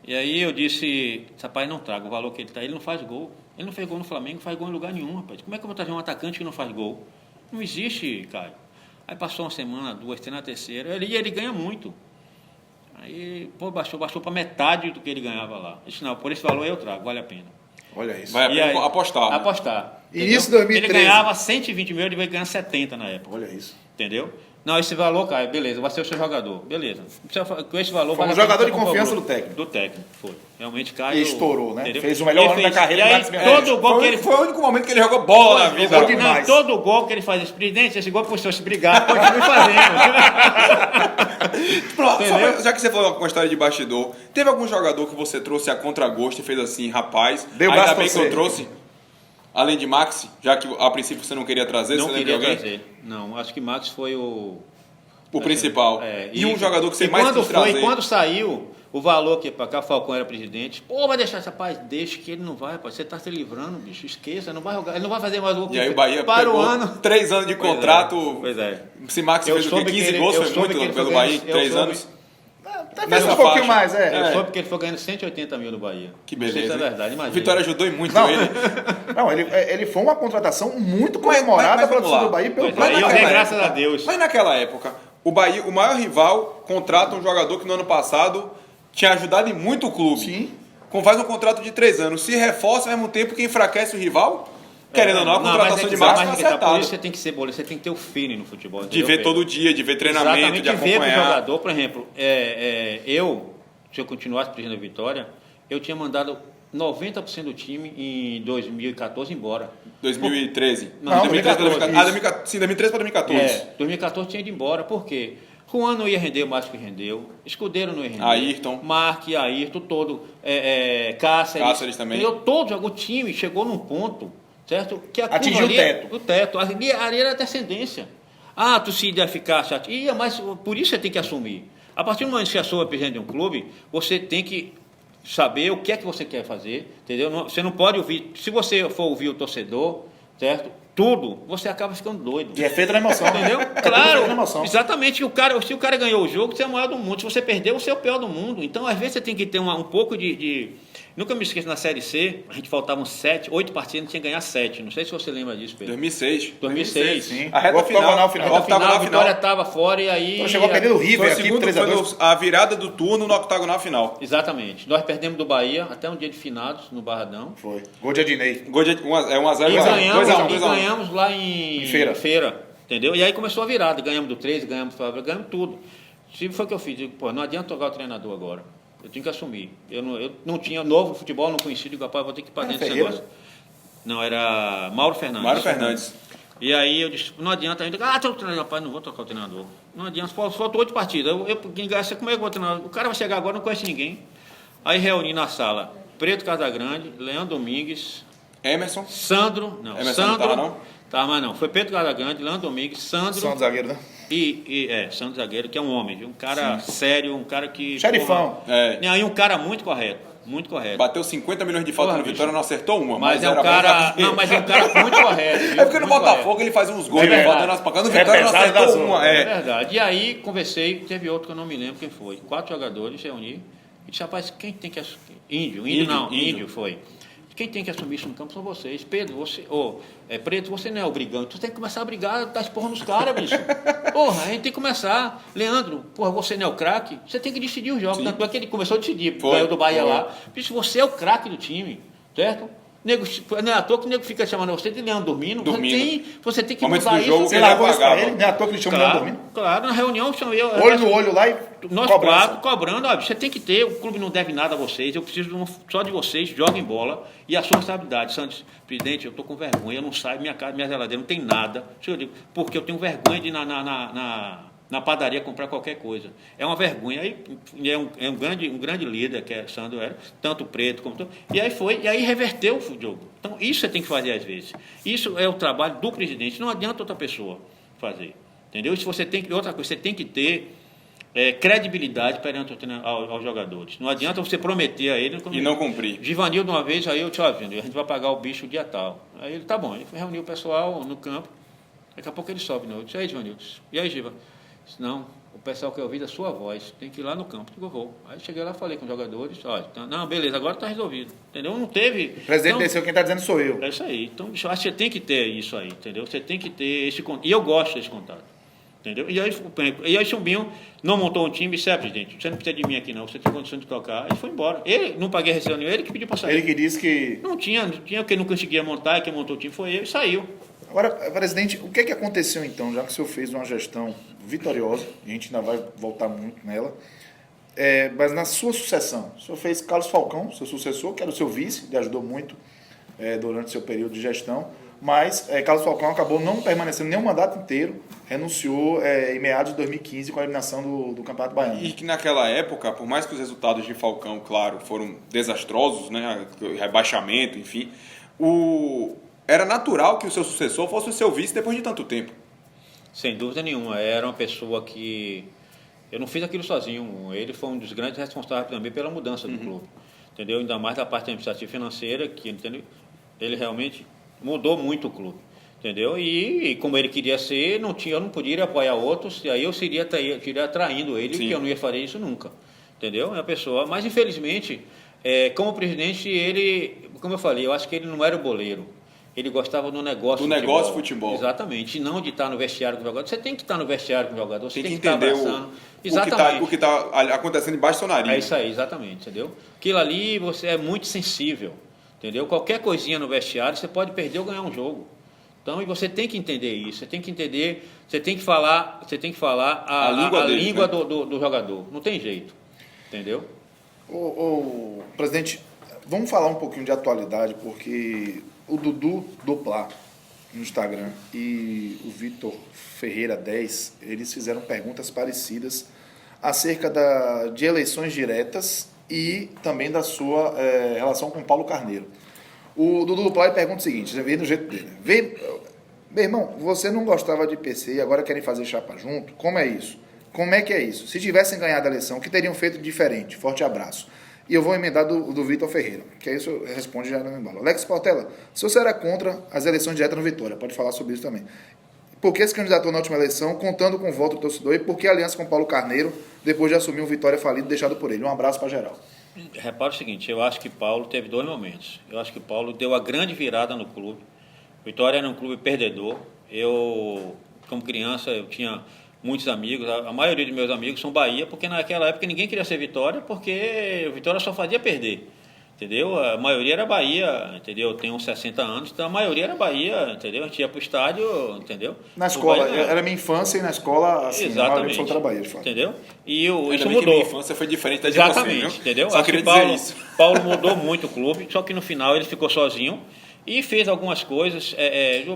Speaker 3: E aí eu disse, esse rapaz não traga o valor que ele está. Ele não faz gol. Ele não fez gol no Flamengo, não faz gol em lugar nenhum, rapaz. Como é que eu vou trazer um atacante que não faz gol? Não existe, Caio. Aí passou uma semana, duas, tem na terceira. Ele ganha muito. Aí, pô, baixou para metade do que ele ganhava lá. Eu disse, não, por esse valor eu trago, vale a pena.
Speaker 1: Olha isso.
Speaker 2: Vai apostar. Né?
Speaker 3: Apostar.
Speaker 1: E isso em 2013.
Speaker 3: Ele ganhava 120 mil, ele vai ganhar 70 na época.
Speaker 1: Olha isso.
Speaker 3: Entendeu? Não, esse valor, Caio, beleza, vai ser o seu jogador. Beleza. Com esse valor...
Speaker 1: Foi um jogador de confiança do técnico.
Speaker 3: Do técnico, foi. Realmente, Caio...
Speaker 1: E estourou, né?
Speaker 3: Entendeu?
Speaker 1: Fez o melhor ano da carreira.
Speaker 3: E aí, todo gol que ele...
Speaker 2: Foi o único momento que ele jogou bola na vida.
Speaker 1: Jogou demais.
Speaker 3: Todo gol que ele faz, presidente, esse gol, se brigar, continue fazendo.
Speaker 2: Pronto, já que você falou com a história de bastidor, teve algum jogador que você trouxe a contragosto e fez assim, rapaz,
Speaker 1: Deu
Speaker 2: ainda
Speaker 1: braço
Speaker 2: bem
Speaker 1: pra
Speaker 2: que eu
Speaker 1: você.
Speaker 2: trouxe? Além de Max, já que a princípio você não queria trazer,
Speaker 3: Não
Speaker 2: você
Speaker 3: queria
Speaker 2: lembra de alguém?
Speaker 3: trazer. Não, acho que Max foi o
Speaker 2: principal. E um jogador que você mais
Speaker 3: quando
Speaker 2: quis trazer?
Speaker 3: Quando saiu o valor que para cá, Falcão era presidente, pô, vai deixar esse rapaz, deixa que ele não vai, rapaz, você está se livrando, bicho, esqueça, não vai jogar, ele não vai fazer mais o que
Speaker 2: E aí o Bahia
Speaker 3: para
Speaker 2: pegou
Speaker 3: o ano.
Speaker 2: 3 anos de contrato.
Speaker 3: Pois é.
Speaker 2: Se Max fez o quê? 15 gols, foi muito pelo Bahia, 3 anos.
Speaker 1: Talvez um pouquinho mais,
Speaker 3: Foi porque ele foi ganhando 180 mil no Bahia.
Speaker 2: Que beleza.
Speaker 3: Isso é verdade, imagina.
Speaker 2: Vitória ajudou muito
Speaker 1: Não,
Speaker 2: ele.
Speaker 1: Não, ele foi uma contratação muito comemorada pela torcida do Bahia pelo
Speaker 3: Pois é, eu dei graças
Speaker 2: época,
Speaker 3: a Deus.
Speaker 2: Mas naquela época, o Bahia, o maior rival, contrata um jogador que no ano passado tinha ajudado em muito o clube.
Speaker 1: Sim.
Speaker 2: Faz um contrato de 3 anos. Se reforça ao mesmo tempo que enfraquece o rival. Querendo ou não, a contratação de Max foi
Speaker 3: Por
Speaker 2: acertada.
Speaker 3: isso você tem que ser boleiro, você tem que ter o feeling no futebol.
Speaker 2: De
Speaker 3: entendeu,
Speaker 2: ver
Speaker 3: Pedro?
Speaker 2: todo dia, de ver treinamento,
Speaker 3: Exatamente,
Speaker 2: de
Speaker 3: ver o
Speaker 2: acompanhar.
Speaker 3: jogador, por exemplo, se eu continuasse presidente da Vitória, eu tinha mandado 90% do time em 2014 embora.
Speaker 2: 2013.
Speaker 3: Não,
Speaker 2: 2013 para
Speaker 3: 2014.
Speaker 2: Sim, 2013 para 2014.
Speaker 3: 2014 tinha ido embora, por quê? Juan não ia render mais que rendeu, Escudeiro não ia render.
Speaker 2: Ayrton.
Speaker 3: Marque, Ayrton, todo. Cáceres
Speaker 2: também.
Speaker 3: O time chegou num ponto, certo? Que a
Speaker 1: Atingiu
Speaker 3: curva
Speaker 1: o teto.
Speaker 3: O teto. Ali era descendência. A torcida ia ficar chateada, mas por isso você tem que assumir. A partir do momento que você assume presidente de um clube, você tem que saber o que é que você quer fazer, entendeu? Você não pode ouvir. Se você for ouvir o torcedor, certo? Tudo, você acaba ficando doido.
Speaker 1: E é feito na emoção.
Speaker 3: Entendeu?
Speaker 1: É
Speaker 3: Claro,
Speaker 1: feito na emoção.
Speaker 3: exatamente. Se o cara ganhou o jogo, você é o maior do mundo. Se você perdeu, você é o pior do mundo. Então, às vezes, você tem que ter um pouco de... Nunca me esqueço, na Série C, a gente faltavam 8 partidas, a gente tinha que ganhar 7. Não sei se você lembra disso, Pedro.
Speaker 2: 2006.
Speaker 1: Sim.
Speaker 2: A reta
Speaker 1: Octogonal
Speaker 2: final.
Speaker 1: final.
Speaker 3: A Vitória estava fora e aí...
Speaker 1: Então chegou a perder o
Speaker 2: Foi
Speaker 1: River
Speaker 2: o
Speaker 1: aqui,
Speaker 2: segundo,
Speaker 1: 3-2.
Speaker 2: a virada do turno no octagonal final.
Speaker 3: Exatamente. Nós perdemos do Bahia até um dia de finados no Barradão.
Speaker 1: Foi. Gol de Adinei.
Speaker 2: Gol de 1x0.
Speaker 3: E ganhamos lá em
Speaker 1: Feira.
Speaker 3: Entendeu? E aí começou a virada. Ganhamos do 13, ganhamos tudo. Se foi o que eu fiz. Digo, pô, não adianta tocar o treinador agora. Eu tinha que assumir. Eu não tinha novo futebol, não conhecia. Digo, rapaz, vou ter que ir para dentro desse negócio. Não, era Mauro Fernandes. E aí eu disse, não adianta ainda. Tô treinador, rapaz, não vou tocar o treinador. Não adianta, faltou 8 partidas. Quem ganha, como é que eu vou treinar? O cara vai chegar agora, não conhece ninguém. Aí reuni na sala Preto Casagrande, Leandro Domingues,
Speaker 2: Emerson.
Speaker 3: Sandro. Não,
Speaker 2: Emerson
Speaker 3: Sandro.
Speaker 2: não tava, não?
Speaker 3: Tá, mas não. Foi Pedro Casagrande, Leandro Domingues, Sandro.
Speaker 1: São zagueiro, né?
Speaker 3: Sandro Zagueiro, que é um homem, viu? Um cara sério, um cara que...
Speaker 1: Xerifão.
Speaker 3: E aí um cara muito correto. Muito correto.
Speaker 2: Bateu 50 milhões de faltas no Vitória, não acertou uma.
Speaker 3: Mas é um cara. Não, mas é um cara muito correto. Viu?
Speaker 2: É porque no
Speaker 3: Muito
Speaker 2: Botafogo
Speaker 3: correto.
Speaker 2: ele faz uns gols,
Speaker 3: É
Speaker 2: faltando as pancadas. No Vitória não acertou uma.
Speaker 3: É verdade. E aí conversei, teve outro que eu não me lembro quem foi. 4 jogadores reuni e disse, rapaz, quem tem que assumir? Índio foi. Quem tem que assumir isso no campo são vocês. Pedro, Preto, você não é o brigante. Você tem que começar a brigar, dar esporro nos caras, bicho. Porra, a gente tem que começar. Leandro, porra, você não é o craque? Você tem que decidir os jogos. Tanto é que ele começou a decidir. Ganhou do Bahia lá. Bicho, você é o craque do time, certo? Nego, não é à toa que o nego fica chamando você de Leandro dormindo. Você tem que mudar isso.
Speaker 1: Você largou isso pra ele, não é à toa que ele chama Leandro dormindo.
Speaker 3: Claro, na reunião chamei eu.
Speaker 1: Olho no olho lá e
Speaker 3: nós quatro cobrando, ó, você tem que ter, o clube não deve nada a vocês, eu preciso só de vocês, joguem bola e a sua responsabilidade. Santos, presidente, eu estou com vergonha, eu não saio, minha geladeira não tem nada, porque eu tenho vergonha de ir na padaria comprar qualquer coisa. É uma vergonha. Aí é um grande líder, que é Sandro, tanto Preto como todo. E aí reverteu o jogo. Então, isso você tem que fazer às vezes. Isso é o trabalho do presidente, não adianta outra pessoa fazer. Entendeu? Outra coisa, você tem que ter credibilidade perante aos jogadores. Não adianta você prometer a ele
Speaker 2: e não cumprir.
Speaker 3: Givanildo, uma vez, aí eu te aviso, a gente vai pagar o bicho dia tal. Aí ele, tá bom, ele reuniu o pessoal no campo, daqui a pouco ele sobe, não. Eu disse, aí, Givanildo, e aí, Giva? Disse, não, o pessoal quer ouvir da sua voz, tem que ir lá no campo. Eu vou. Aí cheguei lá, falei com os jogadores, olha, não, beleza, agora está resolvido, entendeu? Não teve...
Speaker 1: O presidente desceu, quem está dizendo sou eu.
Speaker 3: É isso aí. Então, eu acho que você tem que ter isso aí, entendeu? Você tem que ter esse contato. E eu gosto desse contato, entendeu? E aí Chumbinho não montou um time e disse, presidente, você não precisa de mim aqui não, você tem condição de tocar. Aí foi embora. Ele, não paguei a rescisão nenhuma, ele que pediu para sair.
Speaker 1: Ele que disse que...
Speaker 3: Não tinha, quem não conseguia montar, quem montou o time foi ele e saiu.
Speaker 1: Agora, presidente, o que é que aconteceu então, já que o senhor fez uma gestão vitoriosa, e a gente ainda vai voltar muito nela, mas na sua sucessão, o senhor fez Carlos Falcão, seu sucessor, que era o seu vice, ele ajudou muito durante o seu período de gestão, mas Carlos Falcão acabou não permanecendo nem o mandato inteiro, renunciou em meados de 2015 com a eliminação do Campeonato Baiano.
Speaker 2: E que naquela época, por mais que os resultados de Falcão, claro, foram desastrosos, né, rebaixamento, enfim, era natural que o seu sucessor fosse o seu vice depois de tanto tempo. Sem
Speaker 3: dúvida nenhuma. Era uma pessoa que... Eu não fiz aquilo sozinho. Ele foi um dos grandes responsáveis também pela mudança do clube. Entendeu? Ainda mais da parte administrativa e financeira, que entendeu? Ele realmente mudou muito o clube. Entendeu? E como ele queria ser, eu não podia apoiar outros, e aí eu seria traindo ele, porque eu não ia fazer isso nunca. Entendeu? É uma pessoa... Mas, infelizmente, como presidente, ele... Como eu falei, eu acho que ele não era o boleiro. Ele gostava do negócio
Speaker 2: futebol.
Speaker 3: Exatamente. E não de estar no vestiário com o jogador. Você tem que estar no vestiário com o jogador. Você
Speaker 2: tem que entender o que está acontecendo embaixo do nariz.
Speaker 3: É isso aí, exatamente. Entendeu? Aquilo ali você é muito sensível. Entendeu? Qualquer coisinha no vestiário, você pode perder ou ganhar um jogo. Então, e você tem que entender isso. Você tem que entender, você tem que falar a língua do jogador. Não tem jeito. Entendeu?
Speaker 1: Presidente, vamos falar um pouquinho de atualidade, porque... O Dudu Doplá no Instagram e o Vitor Ferreira 10, eles fizeram perguntas parecidas acerca de eleições diretas e também da sua relação com Paulo Carneiro. O Dudu Doplá pergunta o seguinte, vem do jeito dele. Meu irmão, você não gostava de PC e agora querem fazer chapa junto? Como é isso? Como é que é isso? Se tivessem ganhado a eleição, o que teriam feito diferente? Forte abraço. E eu vou emendar do Vitor Ferreira, que é isso responde já no embalo. Alex Portela, se você era contra as eleições diretas no Vitória, pode falar sobre isso também. Por que se candidatou na última eleição, contando com o voto do torcedor, e por que a aliança com Paulo Carneiro, depois de assumir um Vitória falido deixado por ele? Um abraço para geral.
Speaker 3: Repara o seguinte, eu acho que Paulo teve 2 momentos. Eu acho que Paulo deu a grande virada no clube. Vitória era um clube perdedor. Eu, como criança, eu tinha... muitos amigos, a maioria dos meus amigos são Bahia, porque naquela época ninguém queria ser Vitória, porque Vitória só fazia perder, entendeu? A maioria era Bahia, entendeu? Eu tenho uns 60 anos, então a maioria era Bahia, entendeu? A gente ia para o estádio, entendeu?
Speaker 1: Na escola, era minha infância e na escola, assim,
Speaker 3: exatamente,
Speaker 1: a maioria de fato.
Speaker 3: Entendeu? E isso mudou.
Speaker 2: Minha infância foi diferente da de
Speaker 3: exatamente,
Speaker 2: você,
Speaker 3: entendeu?
Speaker 2: Só queria dizer isso.
Speaker 3: Paulo mudou muito o clube, só que no final ele ficou sozinho. E fez algumas coisas,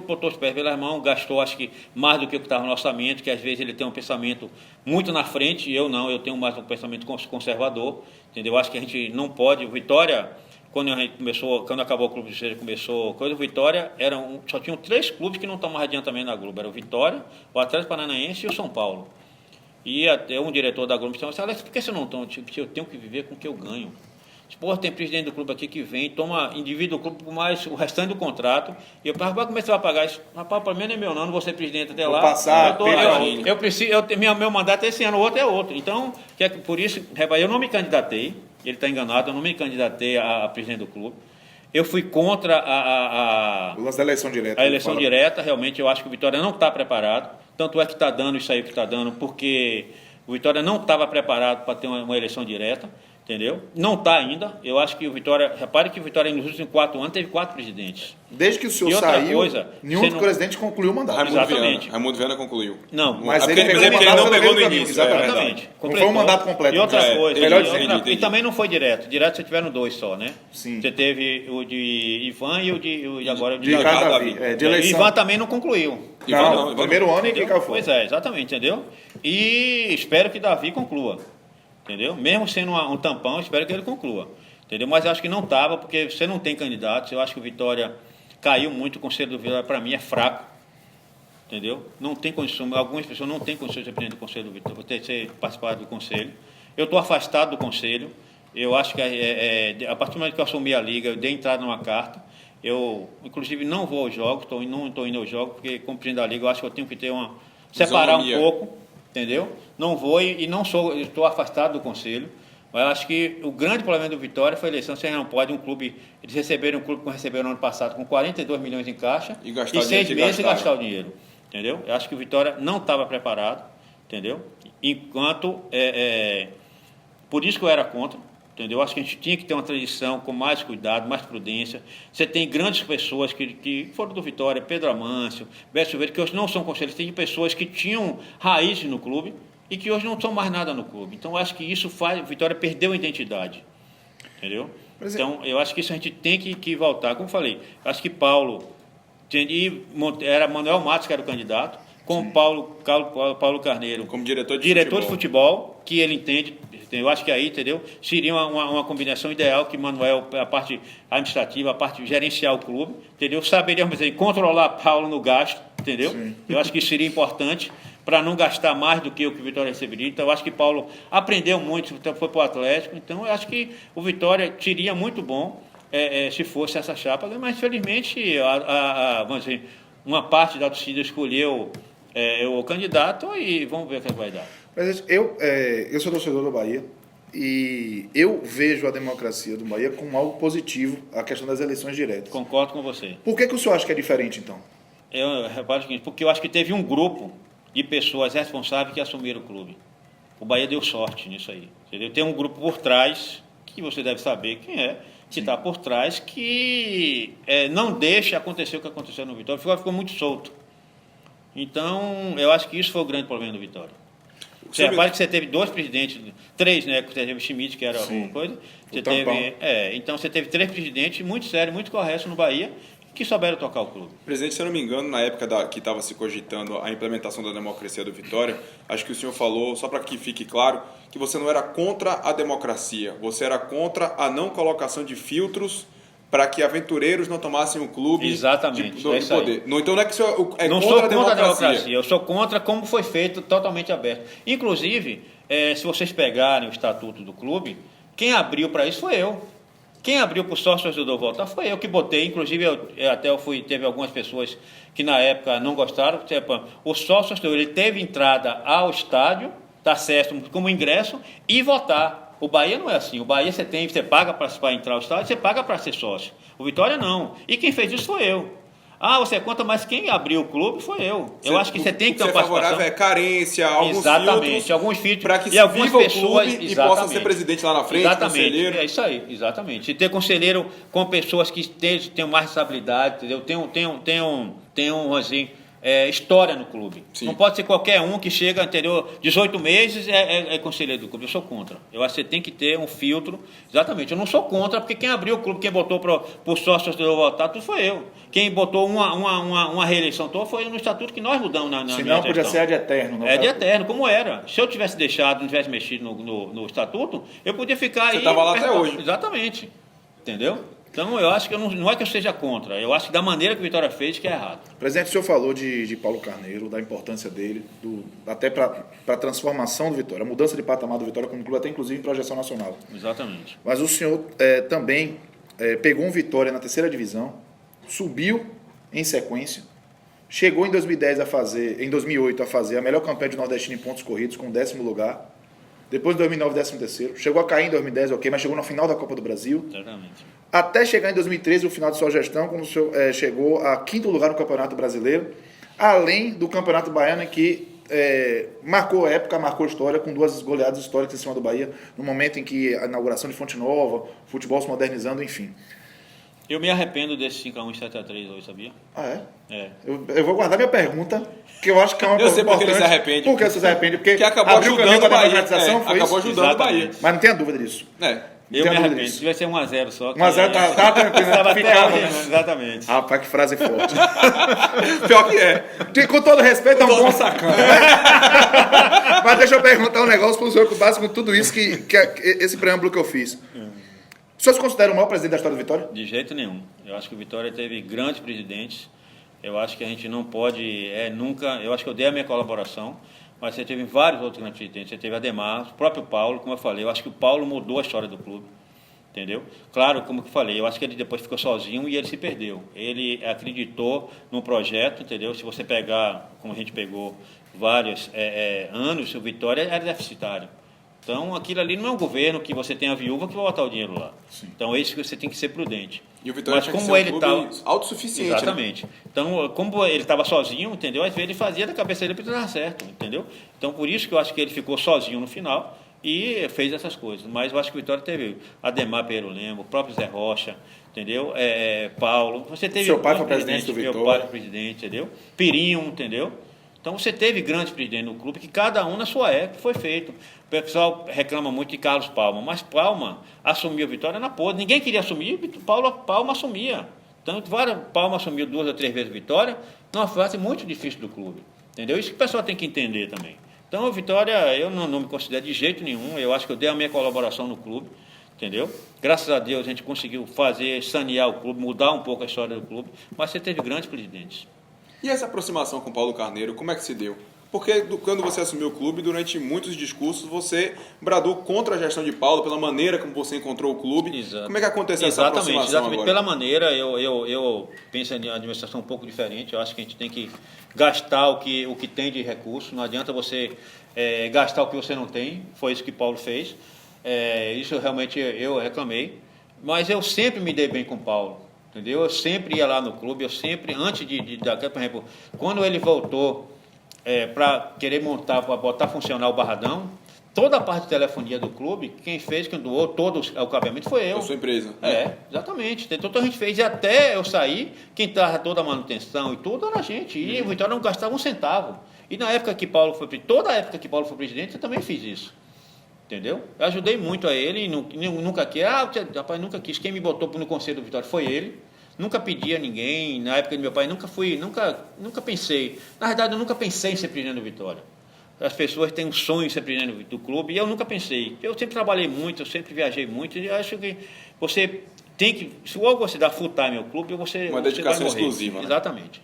Speaker 3: botou os pés pelas mãos, gastou acho que mais do que o que estava no orçamento, que às vezes ele tem um pensamento muito na frente, e eu não, eu tenho mais um pensamento conservador, entendeu? Acho que a gente não pode, o Vitória, quando acabou o clube de começou o Vitória, só tinham 3 clubes que não estão mais adiantamento na Globo, era o Vitória, o Atlético Paranaense e o São Paulo. E até um diretor da Globo me disse, Alex, por que você não está? Eu tenho que viver com o que eu ganho. Esporte tem presidente do clube aqui que vem, toma, endivida o clube por mais o restante do contrato. E eu pergunto, como é que você vai pagar isso? Rapaz, para mim não é meu não vou ser presidente até lá.
Speaker 1: Passar,
Speaker 3: meu mandato é esse ano, o outro é outro. Então, por isso, eu não me candidatei, ele está enganado, eu não me candidatei a presidente do clube. Eu fui contra
Speaker 1: o lance da eleição direta.
Speaker 3: A eleição direta, realmente, eu acho que o Vitória não está preparado. Tanto é que está dando isso aí que está dando, porque o Vitória não estava preparado para ter uma eleição direta. Entendeu? Não está ainda. Eu acho que o Vitória... Repare que o Vitória nos últimos 4 anos teve 4 presidentes.
Speaker 1: Desde que o senhor saiu, nenhum outro presidente concluiu o mandato.
Speaker 2: Raimundo Viana concluiu.
Speaker 3: Não.
Speaker 1: Mas ele não pegou no início.
Speaker 3: Exatamente.
Speaker 1: Não foi um mandato completo.
Speaker 3: E outra coisa.
Speaker 2: Entendi.
Speaker 3: E também não foi direto. Direto vocês tiveram 2 só, né?
Speaker 1: Sim.
Speaker 3: Você teve o de Ivan e o de agora...
Speaker 1: De Davi. De eleição.
Speaker 3: Ivan também não concluiu.
Speaker 1: Não, primeiro ano e Clicau foi.
Speaker 3: Pois é, exatamente, entendeu? E espero que Davi conclua. Entendeu? Mesmo sendo um tampão, espero que ele conclua. Entendeu? Mas eu acho que não estava, porque você não tem candidatos. Eu acho que o Vitória caiu muito. O Conselho do Vitória, para mim, é fraco. Entendeu? Não tem condição. Algumas pessoas não têm condições de presidente do Conselho do Vitória, ter participado do Conselho. Eu estou afastado do Conselho. Eu acho que a partir do momento que eu assumi a Liga, eu dei entrada numa carta. Eu, inclusive, não vou aos jogos, não estou indo aos jogos, porque, como presidente da Liga, eu acho que eu tenho que ter separar um pouco. Entendeu? Não vou e não sou, estou afastado do conselho. Mas acho que o grande problema do Vitória foi a eleição. Você não pode eles receberam um clube que receberam no ano passado com 42 milhões em caixa
Speaker 2: e gastar
Speaker 3: 6 meses e gastar o dinheiro. Entendeu? Eu acho que o Vitória não estava preparado, entendeu? Enquanto por isso que eu era contra. Entendeu? Acho que a gente tinha que ter uma transição com mais cuidado, mais prudência. Você tem grandes pessoas que foram do Vitória, Pedro Amâncio, Beto Silveira, que hoje não são conselheiros, tem pessoas que tinham raízes no clube e que hoje não são mais nada no clube. Então, acho que isso faz... O Vitória perdeu a identidade. Entendeu? Então, eu acho que isso a gente tem que voltar. Como eu falei, acho que Paulo... Era Manuel Matos que era o candidato, com Paulo Carneiro
Speaker 2: como diretor
Speaker 3: de futebol, que ele entende. Eu acho que aí, entendeu? Seria uma combinação ideal que Manuel, a parte administrativa, a parte de gerenciar o clube, entendeu? Saberíamos dizer, controlar Paulo no gasto, entendeu? Sim. Eu acho que isso seria importante para não gastar mais do que o Vitória receberia. Então, eu acho que Paulo aprendeu muito, então foi para o Atlético. Então, eu acho que o Vitória seria muito bom se fosse essa chapa, mas, infelizmente, vamos dizer, uma parte da torcida escolheu o candidato e vamos ver o que vai dar.
Speaker 1: Mas eu sou torcedor do Bahia e eu vejo a democracia do Bahia como algo positivo, a questão das eleições diretas.
Speaker 3: Concordo com você.
Speaker 1: Por que o senhor acha que é diferente, então?
Speaker 3: Eu reparo o seguinte, porque eu acho que teve um grupo de pessoas responsáveis que assumiram o clube. O Bahia deu sorte nisso aí. Entendeu? Tem um grupo por trás, que você deve saber quem é, que está por trás, que não deixa acontecer o que aconteceu no Vitória. Ficou muito solto. Então, eu acho que isso foi o grande problema do Vitória. Você repara que você teve 2 presidentes, 3, né? Você teve o Schmidt, que era uma coisa. Você teve, então, você teve 3 presidentes muito sérios, muito corretos no Bahia, que souberam tocar o clube.
Speaker 2: Presidente, se eu não me engano, na época que estava se cogitando a implementação da democracia do Vitória, acho que o senhor falou, só para que fique claro, que você não era contra a democracia, você era contra a não colocação de filtros para que aventureiros não tomassem o clube.
Speaker 3: Exatamente,
Speaker 2: do poder. Não, então não é que o senhor
Speaker 3: não
Speaker 2: contra
Speaker 3: sou
Speaker 2: a
Speaker 3: contra a democracia, eu sou contra como foi feito totalmente aberto. Inclusive, se vocês pegarem o estatuto do clube, quem abriu para isso foi eu. Quem abriu para o sócio torcedor votar foi eu que botei. Inclusive, teve algumas pessoas que na época não gostaram. O sócio torcedor ele teve entrada ao estádio, tá certo, como ingresso, e votar. O Bahia não é assim. O Bahia você paga para entrar ao estádio, você paga para ser sócio. O Vitória não. E quem fez isso foi eu. Você é contra, mas quem abriu o clube foi eu. Eu acho que você tem que ter uma participação.
Speaker 2: Favorável carência,
Speaker 3: alguns filtros
Speaker 2: para que
Speaker 3: e algumas
Speaker 2: viva
Speaker 3: pessoas,
Speaker 2: o clube e possa ser presidente lá na frente, conselheiro.
Speaker 3: É isso aí, exatamente. E ter conselheiro com pessoas que tenham mais responsabilidade, entendeu? Tenham assim, história no clube. Sim. Não pode ser qualquer um que chega, entendeu? 18 meses é conselheiro do clube. Eu sou contra. Eu acho que você tem que ter um filtro. Exatamente. Eu não sou contra, porque quem abriu o clube, quem botou para o sócio votar, tudo foi eu. Quem botou uma reeleição toda foi no estatuto que nós mudamos na
Speaker 1: Senão podia ser de eterno.
Speaker 3: De eterno, como era. Se eu tivesse deixado, não tivesse mexido no estatuto, eu podia ficar aí.
Speaker 2: Você estava lá até hoje.
Speaker 3: Exatamente. Entendeu? Então, eu acho que não é que eu seja contra, eu acho que da maneira que o Vitória fez que é errado.
Speaker 1: Presidente, o senhor falou de Paulo Carneiro, da importância dele, até para a transformação do Vitória, a mudança de patamar do Vitória como clube, até inclusive em projeção nacional.
Speaker 3: Exatamente.
Speaker 1: Mas o senhor também pegou um Vitória na terceira divisão, subiu em sequência, chegou em 2008 a fazer a melhor campanha de nordestino em pontos corridos, com o 10º lugar. Depois em 2009, 13º. Chegou a cair em 2010, ok, mas chegou na final da Copa do Brasil.
Speaker 3: Exatamente.
Speaker 1: Até chegar em 2013, o final de sua gestão, quando o senhor chegou a 5º lugar no Campeonato Brasileiro, além do Campeonato Baiano, em que marcou época, marcou história, com 2 goleadas históricas em cima do Bahia, no momento em que a inauguração de Fonte Nova, futebol se modernizando, enfim.
Speaker 3: Eu me arrependo desse 5x1 e 7x3 hoje, sabia?
Speaker 1: Ah, é?
Speaker 3: É.
Speaker 1: Eu vou guardar minha pergunta, que eu acho que é uma
Speaker 2: Eu
Speaker 1: coisa
Speaker 2: sei porque
Speaker 1: importante.
Speaker 2: ele se arrepende.
Speaker 1: Por que você se arrepende? Porque
Speaker 2: acabou
Speaker 1: abriu o caminho
Speaker 2: ajudando o
Speaker 1: para a
Speaker 2: Bahia.
Speaker 1: democratização, foi
Speaker 2: Acabou
Speaker 1: isso?
Speaker 2: ajudando o Bahia.
Speaker 3: Exatamente.
Speaker 1: Mas não tenha dúvida disso.
Speaker 3: Eu
Speaker 1: Tenha
Speaker 3: me
Speaker 1: dúvida
Speaker 3: arrependo.
Speaker 1: disso.
Speaker 3: Se tivesse ser 1x0 só.
Speaker 1: 1x0 tá tranquilo,
Speaker 3: Estava até
Speaker 1: ficava,
Speaker 3: hoje,
Speaker 1: né?
Speaker 3: exatamente.
Speaker 1: Rapaz, que frase forte.
Speaker 2: Pior que é.
Speaker 1: Com todo respeito, é um bom sacana. Mas deixa eu perguntar um negócio para o senhor, com base com tudo isso, esse preâmbulo que eu fiz. O senhor se considera o maior presidente da história do Vitória?
Speaker 3: De jeito nenhum. Eu acho que o Vitória teve grandes presidentes. Eu acho que a gente não pode nunca... Eu acho que eu dei a minha colaboração, mas você teve vários outros grandes presidentes. Você teve Ademar, o próprio Paulo, como eu falei. Eu acho que o Paulo mudou a história do clube. Entendeu? Claro, como eu falei, eu acho que ele depois ficou sozinho e ele se perdeu. Ele acreditou no projeto, entendeu? Se você pegar, como a gente pegou vários anos, o Vitória era deficitário. Então, aquilo ali não é um governo que você tem a viúva que vai botar o dinheiro lá.
Speaker 1: Sim.
Speaker 3: Então, é isso que você tem que ser prudente.
Speaker 2: E o Vitória
Speaker 3: Mas
Speaker 2: tinha que
Speaker 3: como
Speaker 2: ser
Speaker 3: ele
Speaker 2: um
Speaker 3: estava
Speaker 2: clube autossuficiente.
Speaker 3: Exatamente.
Speaker 2: Né?
Speaker 3: Então, como ele estava sozinho, entendeu? Às vezes ele fazia da cabeça dele para dar certo, entendeu? Então, por isso que eu acho que ele ficou sozinho no final e fez essas coisas. Mas eu acho que o Vitória teve Ademar Pereira Lemos, o próprio Zé Rocha, entendeu? Paulo. Você teve
Speaker 1: Seu pai foi presidente do Vitória.
Speaker 3: Meu pai foi presidente, entendeu? Pirinho, entendeu? Então você teve grandes presidentes no clube que cada um na sua época foi feito. O pessoal reclama muito de Carlos Palma, mas Palma assumiu a Vitória na podre. Ninguém queria assumir, Palma assumia. Tanto Palma assumiu 2 ou 3 vezes a Vitória, numa fase muito difícil do clube. Entendeu? Isso que o pessoal tem que entender também. Então a Vitória, eu não me considero de jeito nenhum, eu acho que eu dei a minha colaboração no clube. Entendeu? Graças a Deus a gente conseguiu sanear o clube, mudar um pouco a história do clube, mas você teve grandes presidentes.
Speaker 2: E essa aproximação com o Paulo Carneiro, como é que se deu? Porque quando você assumiu o clube, durante muitos discursos, você bradou contra a gestão de Paulo, pela maneira como você encontrou o clube.
Speaker 3: Exato.
Speaker 2: Como é que aconteceu essa aproximação
Speaker 3: exatamente.
Speaker 2: agora?
Speaker 3: Pela maneira, eu penso em administração um pouco diferente. Eu acho que a gente tem que gastar o que tem de recurso. Não adianta você gastar o que você não tem. Foi isso que Paulo fez. Isso realmente eu reclamei. Mas eu sempre me dei bem com o Paulo. Entendeu? Eu sempre ia lá no clube, antes por exemplo, quando ele voltou para querer montar, para botar funcionar o Barradão, toda a parte de telefonia do clube, quem doou todo o cabeamento foi eu.
Speaker 2: A sua empresa.
Speaker 3: Exatamente. Então a gente fez, e até eu sair, quem estava toda a manutenção e tudo era a gente. E o Vitória não gastava um centavo. E na época que Paulo foi presidente, eu também fiz isso. Entendeu? Eu ajudei muito a ele e nunca quis. Rapaz, nunca quis. Quem me botou no conselho do Vitória foi ele. Nunca pedi a ninguém. Na época do meu pai, nunca pensei. Na verdade, eu nunca pensei em ser presidente do Vitória. As pessoas têm um sonho em ser presidente do clube e eu nunca pensei. Eu sempre trabalhei muito, eu sempre viajei muito e eu acho que você tem que... Se você dá full time ao clube,
Speaker 2: Uma dedicação exclusiva, né?
Speaker 3: Exatamente.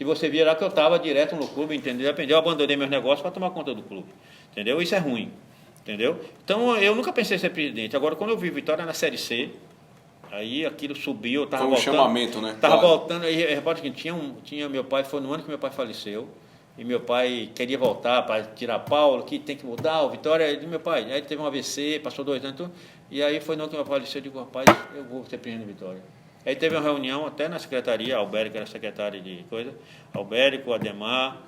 Speaker 3: E você virá que eu estava direto no clube, entendeu? Eu abandonei meus negócios para tomar conta do clube. Entendeu? Isso é ruim. Entendeu? Então, eu nunca pensei em ser presidente. Agora, quando eu vi Vitória na Série C, aí aquilo subiu, eu estava voltando.
Speaker 2: Foi um chamamento, né?
Speaker 3: Estava voltando, aí repare que tinha meu pai, foi no ano que meu pai faleceu, e meu pai queria voltar para tirar Paulo, que tem que mudar, o Vitória, e meu pai, aí teve um AVC, passou 2 anos, e aí foi no ano que meu pai faleceu, eu digo, rapaz, eu vou ser presidente do Vitória. Aí teve uma reunião até na secretaria, Albérico era secretário de coisa, Albérico, Ademar,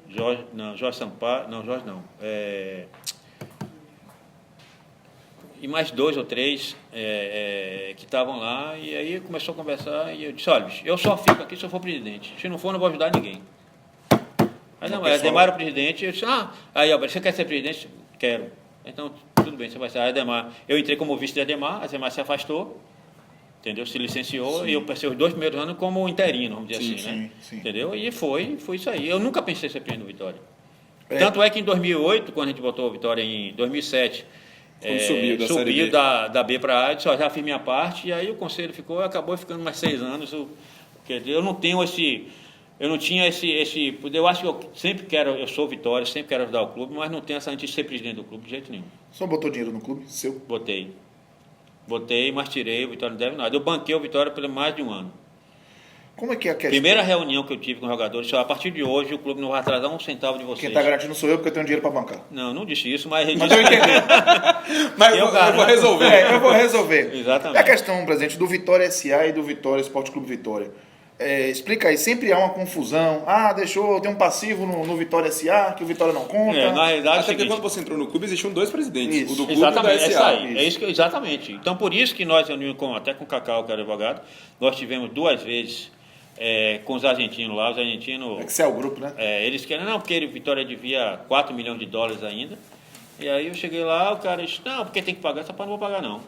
Speaker 3: Jorge Sampaio, Jorge não, e mais 2 ou 3 que estavam lá, e aí começou a conversar, e eu disse, olha, bicho, eu só fico aqui se eu for presidente, se não for, não vou ajudar ninguém. Aí não, Ademar era o presidente, eu disse, aí Alberto, você quer ser presidente? Quero. Então, tudo bem, você vai ser Ademar. Eu entrei como vice de Ademar se afastou, entendeu? Se licenciou, sim. E eu passei os 2 primeiros anos como interino, vamos dizer assim, né? Sim. Entendeu? E foi isso aí. Eu nunca pensei em ser presidente do Vitória. Tanto é que em 2008, quando a gente botou a Vitória em 2007,
Speaker 2: Quando subiu da Série B.
Speaker 3: da B para A, eu disse, ó, já fiz minha parte, e aí o conselho acabou ficando mais 6 anos. Eu não tenho eu não tinha eu acho que eu sempre quero, eu sou Vitória, sempre quero ajudar o clube, mas não tenho essa antes de ser presidente do clube de jeito nenhum.
Speaker 1: Só botou dinheiro no clube, seu?
Speaker 3: Botei, mas tirei, o Vitória não deve nada. Eu banquei o Vitória por mais de um ano.
Speaker 1: Como é que é a questão?
Speaker 3: Primeira reunião que eu tive com os jogadores, a partir de hoje o clube não vai atrasar um centavo de vocês.
Speaker 1: Quem está garantindo sou eu, porque eu tenho dinheiro para bancar.
Speaker 3: Não disse isso, mas ele
Speaker 1: Mas
Speaker 3: disse...
Speaker 1: eu entendi.
Speaker 2: Mas eu vou resolver.
Speaker 1: Eu vou resolver.
Speaker 3: Exatamente.
Speaker 1: É a questão, presidente, do Vitória SA e do Vitória Esporte Clube Vitória. Explica aí, sempre há uma confusão. Tem um passivo no Vitória SA, que o Vitória não conta.
Speaker 3: Na realidade,
Speaker 2: Até porque quando você entrou no clube, existiam 2 presidentes.
Speaker 1: Isso.
Speaker 2: O do clube
Speaker 3: Exatamente,
Speaker 2: e o da SA.
Speaker 3: exatamente. Então, por isso que nós, até com o Cacau, que era advogado, nós tivemos 2 vezes com os argentinos lá. Os argentinos...
Speaker 1: Excel Grupo, né?
Speaker 3: Eles querem, não, porque Vitória devia 4 milhões de dólares ainda. E aí eu cheguei lá, o cara disse, não, porque tem que pagar, essa parte não vou pagar não.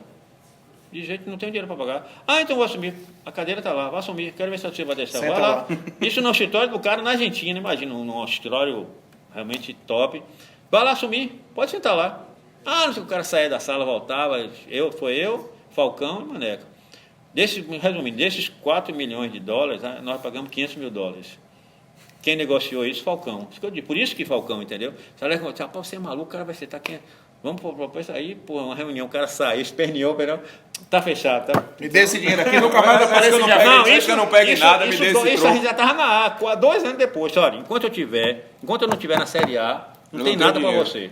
Speaker 3: De jeito não tenho dinheiro para pagar. Então vou assumir. A cadeira está lá, vai assumir. Quero ver se você vai deixar.
Speaker 1: Senta
Speaker 3: Vai lá.
Speaker 1: lá.
Speaker 3: Isso no escritório do cara na Argentina, imagina, num escritório realmente top. Vai lá assumir, pode sentar lá. Não sei se o cara saía da sala, voltava. Foi eu, Falcão e Maneca. Resumindo, desses 4 milhões de dólares, nós pagamos 500 mil dólares. Quem negociou isso? Falcão. Isso que eu digo. Por isso que Falcão, entendeu? Você é maluco, o cara vai sentar aqui. Vamos propor isso aí, uma reunião, o cara saiu, esperneou, tá fechado, tá?
Speaker 1: Me dê esse dinheiro aqui, nunca mais aparece.
Speaker 2: Isso eu não pegue nada, me dê esse troco.
Speaker 3: Isso a gente já estava na A, 2 anos depois. Olha, enquanto eu não estiver na Série A, não tem nada para você.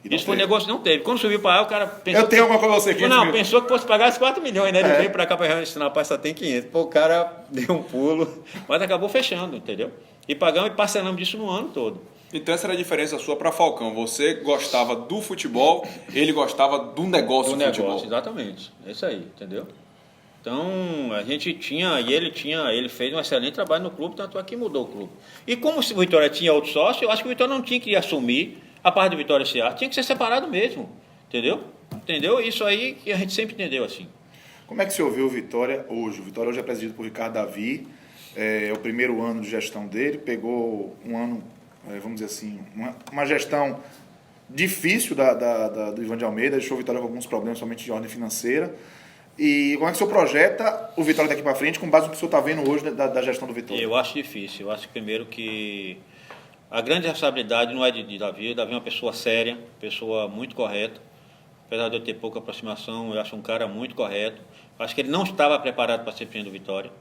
Speaker 3: Isso foi negócio, não teve. Quando subiu para A, o cara pensou...
Speaker 1: Eu tenho alguma coisa pra você aqui.
Speaker 3: Não, pensou que fosse pagar os 4 milhões, né? Ele veio para cá para registrar, rapaz, só tem 500. Pô, o cara deu um pulo, mas acabou fechando, entendeu? E pagamos e parcelamos disso no ano todo.
Speaker 2: Então essa era a diferença sua para Falcão. Você gostava do futebol, ele gostava do negócio do futebol.
Speaker 3: Exatamente. É isso aí, entendeu? Então, a gente tinha, ele fez um excelente trabalho no clube, tanto é que mudou o clube. E como o Vitória tinha outro sócio, eu acho que o Vitória não tinha que assumir a parte do Vitória SA, tinha que ser separado mesmo, entendeu? Isso aí que a gente sempre entendeu assim.
Speaker 1: Como é que você ouviu o Vitória hoje? O Vitória hoje é presidido por Ricardo Davi, é o primeiro ano de gestão dele, pegou um ano, vamos dizer assim, uma gestão difícil do Ivan de Almeida, deixou o Vitória com alguns problemas, somente de ordem financeira. E como é que o senhor projeta o Vitória daqui para frente, com base no que o senhor está vendo hoje da gestão do Vitória?
Speaker 3: Eu acho difícil. Eu acho primeiro que a grande responsabilidade não é de Davi. Davi é uma pessoa séria, pessoa muito correta. Apesar de eu ter pouca aproximação, eu acho um cara muito correto. Eu acho que ele não estava preparado para ser presidente do Vitória.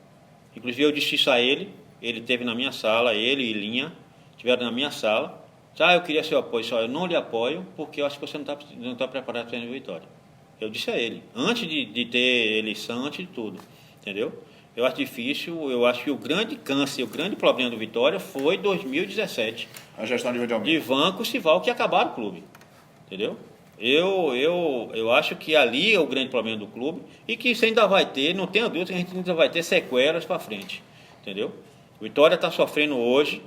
Speaker 3: Inclusive, eu disse isso a ele. Ele esteve na minha sala, ele e Linha estiveram na minha sala. Eu queria seu apoio. Eu não lhe apoio porque eu acho que você não está preparado para ser presidente do Vitória. Eu disse a ele, antes de ter eleição, antes de tudo, entendeu? Eu acho difícil, eu acho que o grande câncer, o grande problema do Vitória foi 2017.
Speaker 1: A gestão de Ivan de Almeida.
Speaker 3: Ivan com o Sival, que acabaram o clube, entendeu? Eu acho que ali é o grande problema do clube e que isso ainda vai ter, não tenha dúvida, que a gente ainda vai ter sequelas para frente, entendeu? O Vitória está sofrendo hoje.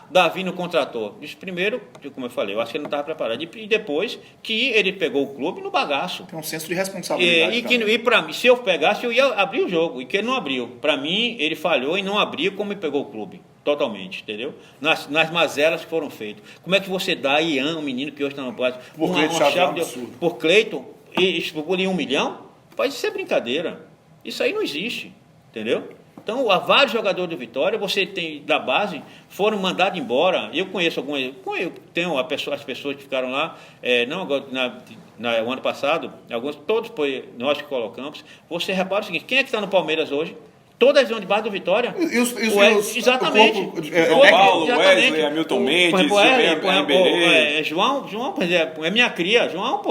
Speaker 3: Davi não contratou. Isso primeiro, como eu falei, eu acho que ele não estava preparado. E depois que ele pegou o clube no bagaço.
Speaker 1: Tem um senso de responsabilidade.
Speaker 3: E para mim, se eu pegasse, eu ia abrir o jogo. E que ele não abriu. Para mim, ele falhou em não abrir como ele pegou o clube. Totalmente, entendeu? Nas mazelas que foram feitas. Como é que você dá a Ian, um menino que hoje está no base, uma chave por Cleiton, e por 1 milhão? Pode ser brincadeira. Isso aí não existe, entendeu? Então, há vários jogadores do Vitória, você tem da base, foram mandados embora. Eu conheço algumas, eu tenho as pessoas que ficaram lá, não agora, o ano passado, alguns, todos nós que colocamos. Você repara o seguinte: quem é que está no Palmeiras hoje? Todas vão de base do Vitória. Exatamente.
Speaker 2: João Paulo, Wesley, Hamilton Mendes,
Speaker 3: João, por exemplo, é minha cria. João,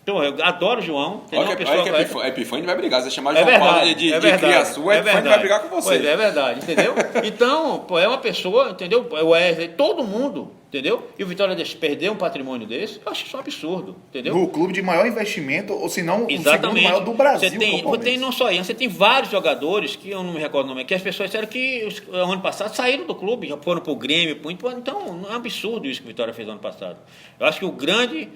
Speaker 3: eu adoro o João.
Speaker 2: Olha que a Epifânio vai brigar. Você chamar João Paulo de cria sua, a Epifânio vai brigar com você.
Speaker 3: Pois é verdade, entendeu? Então, é uma pessoa, entendeu? Wesley, todo mundo, entendeu? E o Vitória perdeu um patrimônio desse, eu acho isso um absurdo, entendeu?
Speaker 1: No clube de maior investimento, ou se não, o segundo maior do Brasil.
Speaker 3: Você tem não só isso, você tem vários jogadores, que eu não me recordo o nome, que as pessoas disseram que ano passado saíram do clube, já foram pro Grêmio, então é um absurdo isso que o Vitória fez ano passado. Eu acho que o grande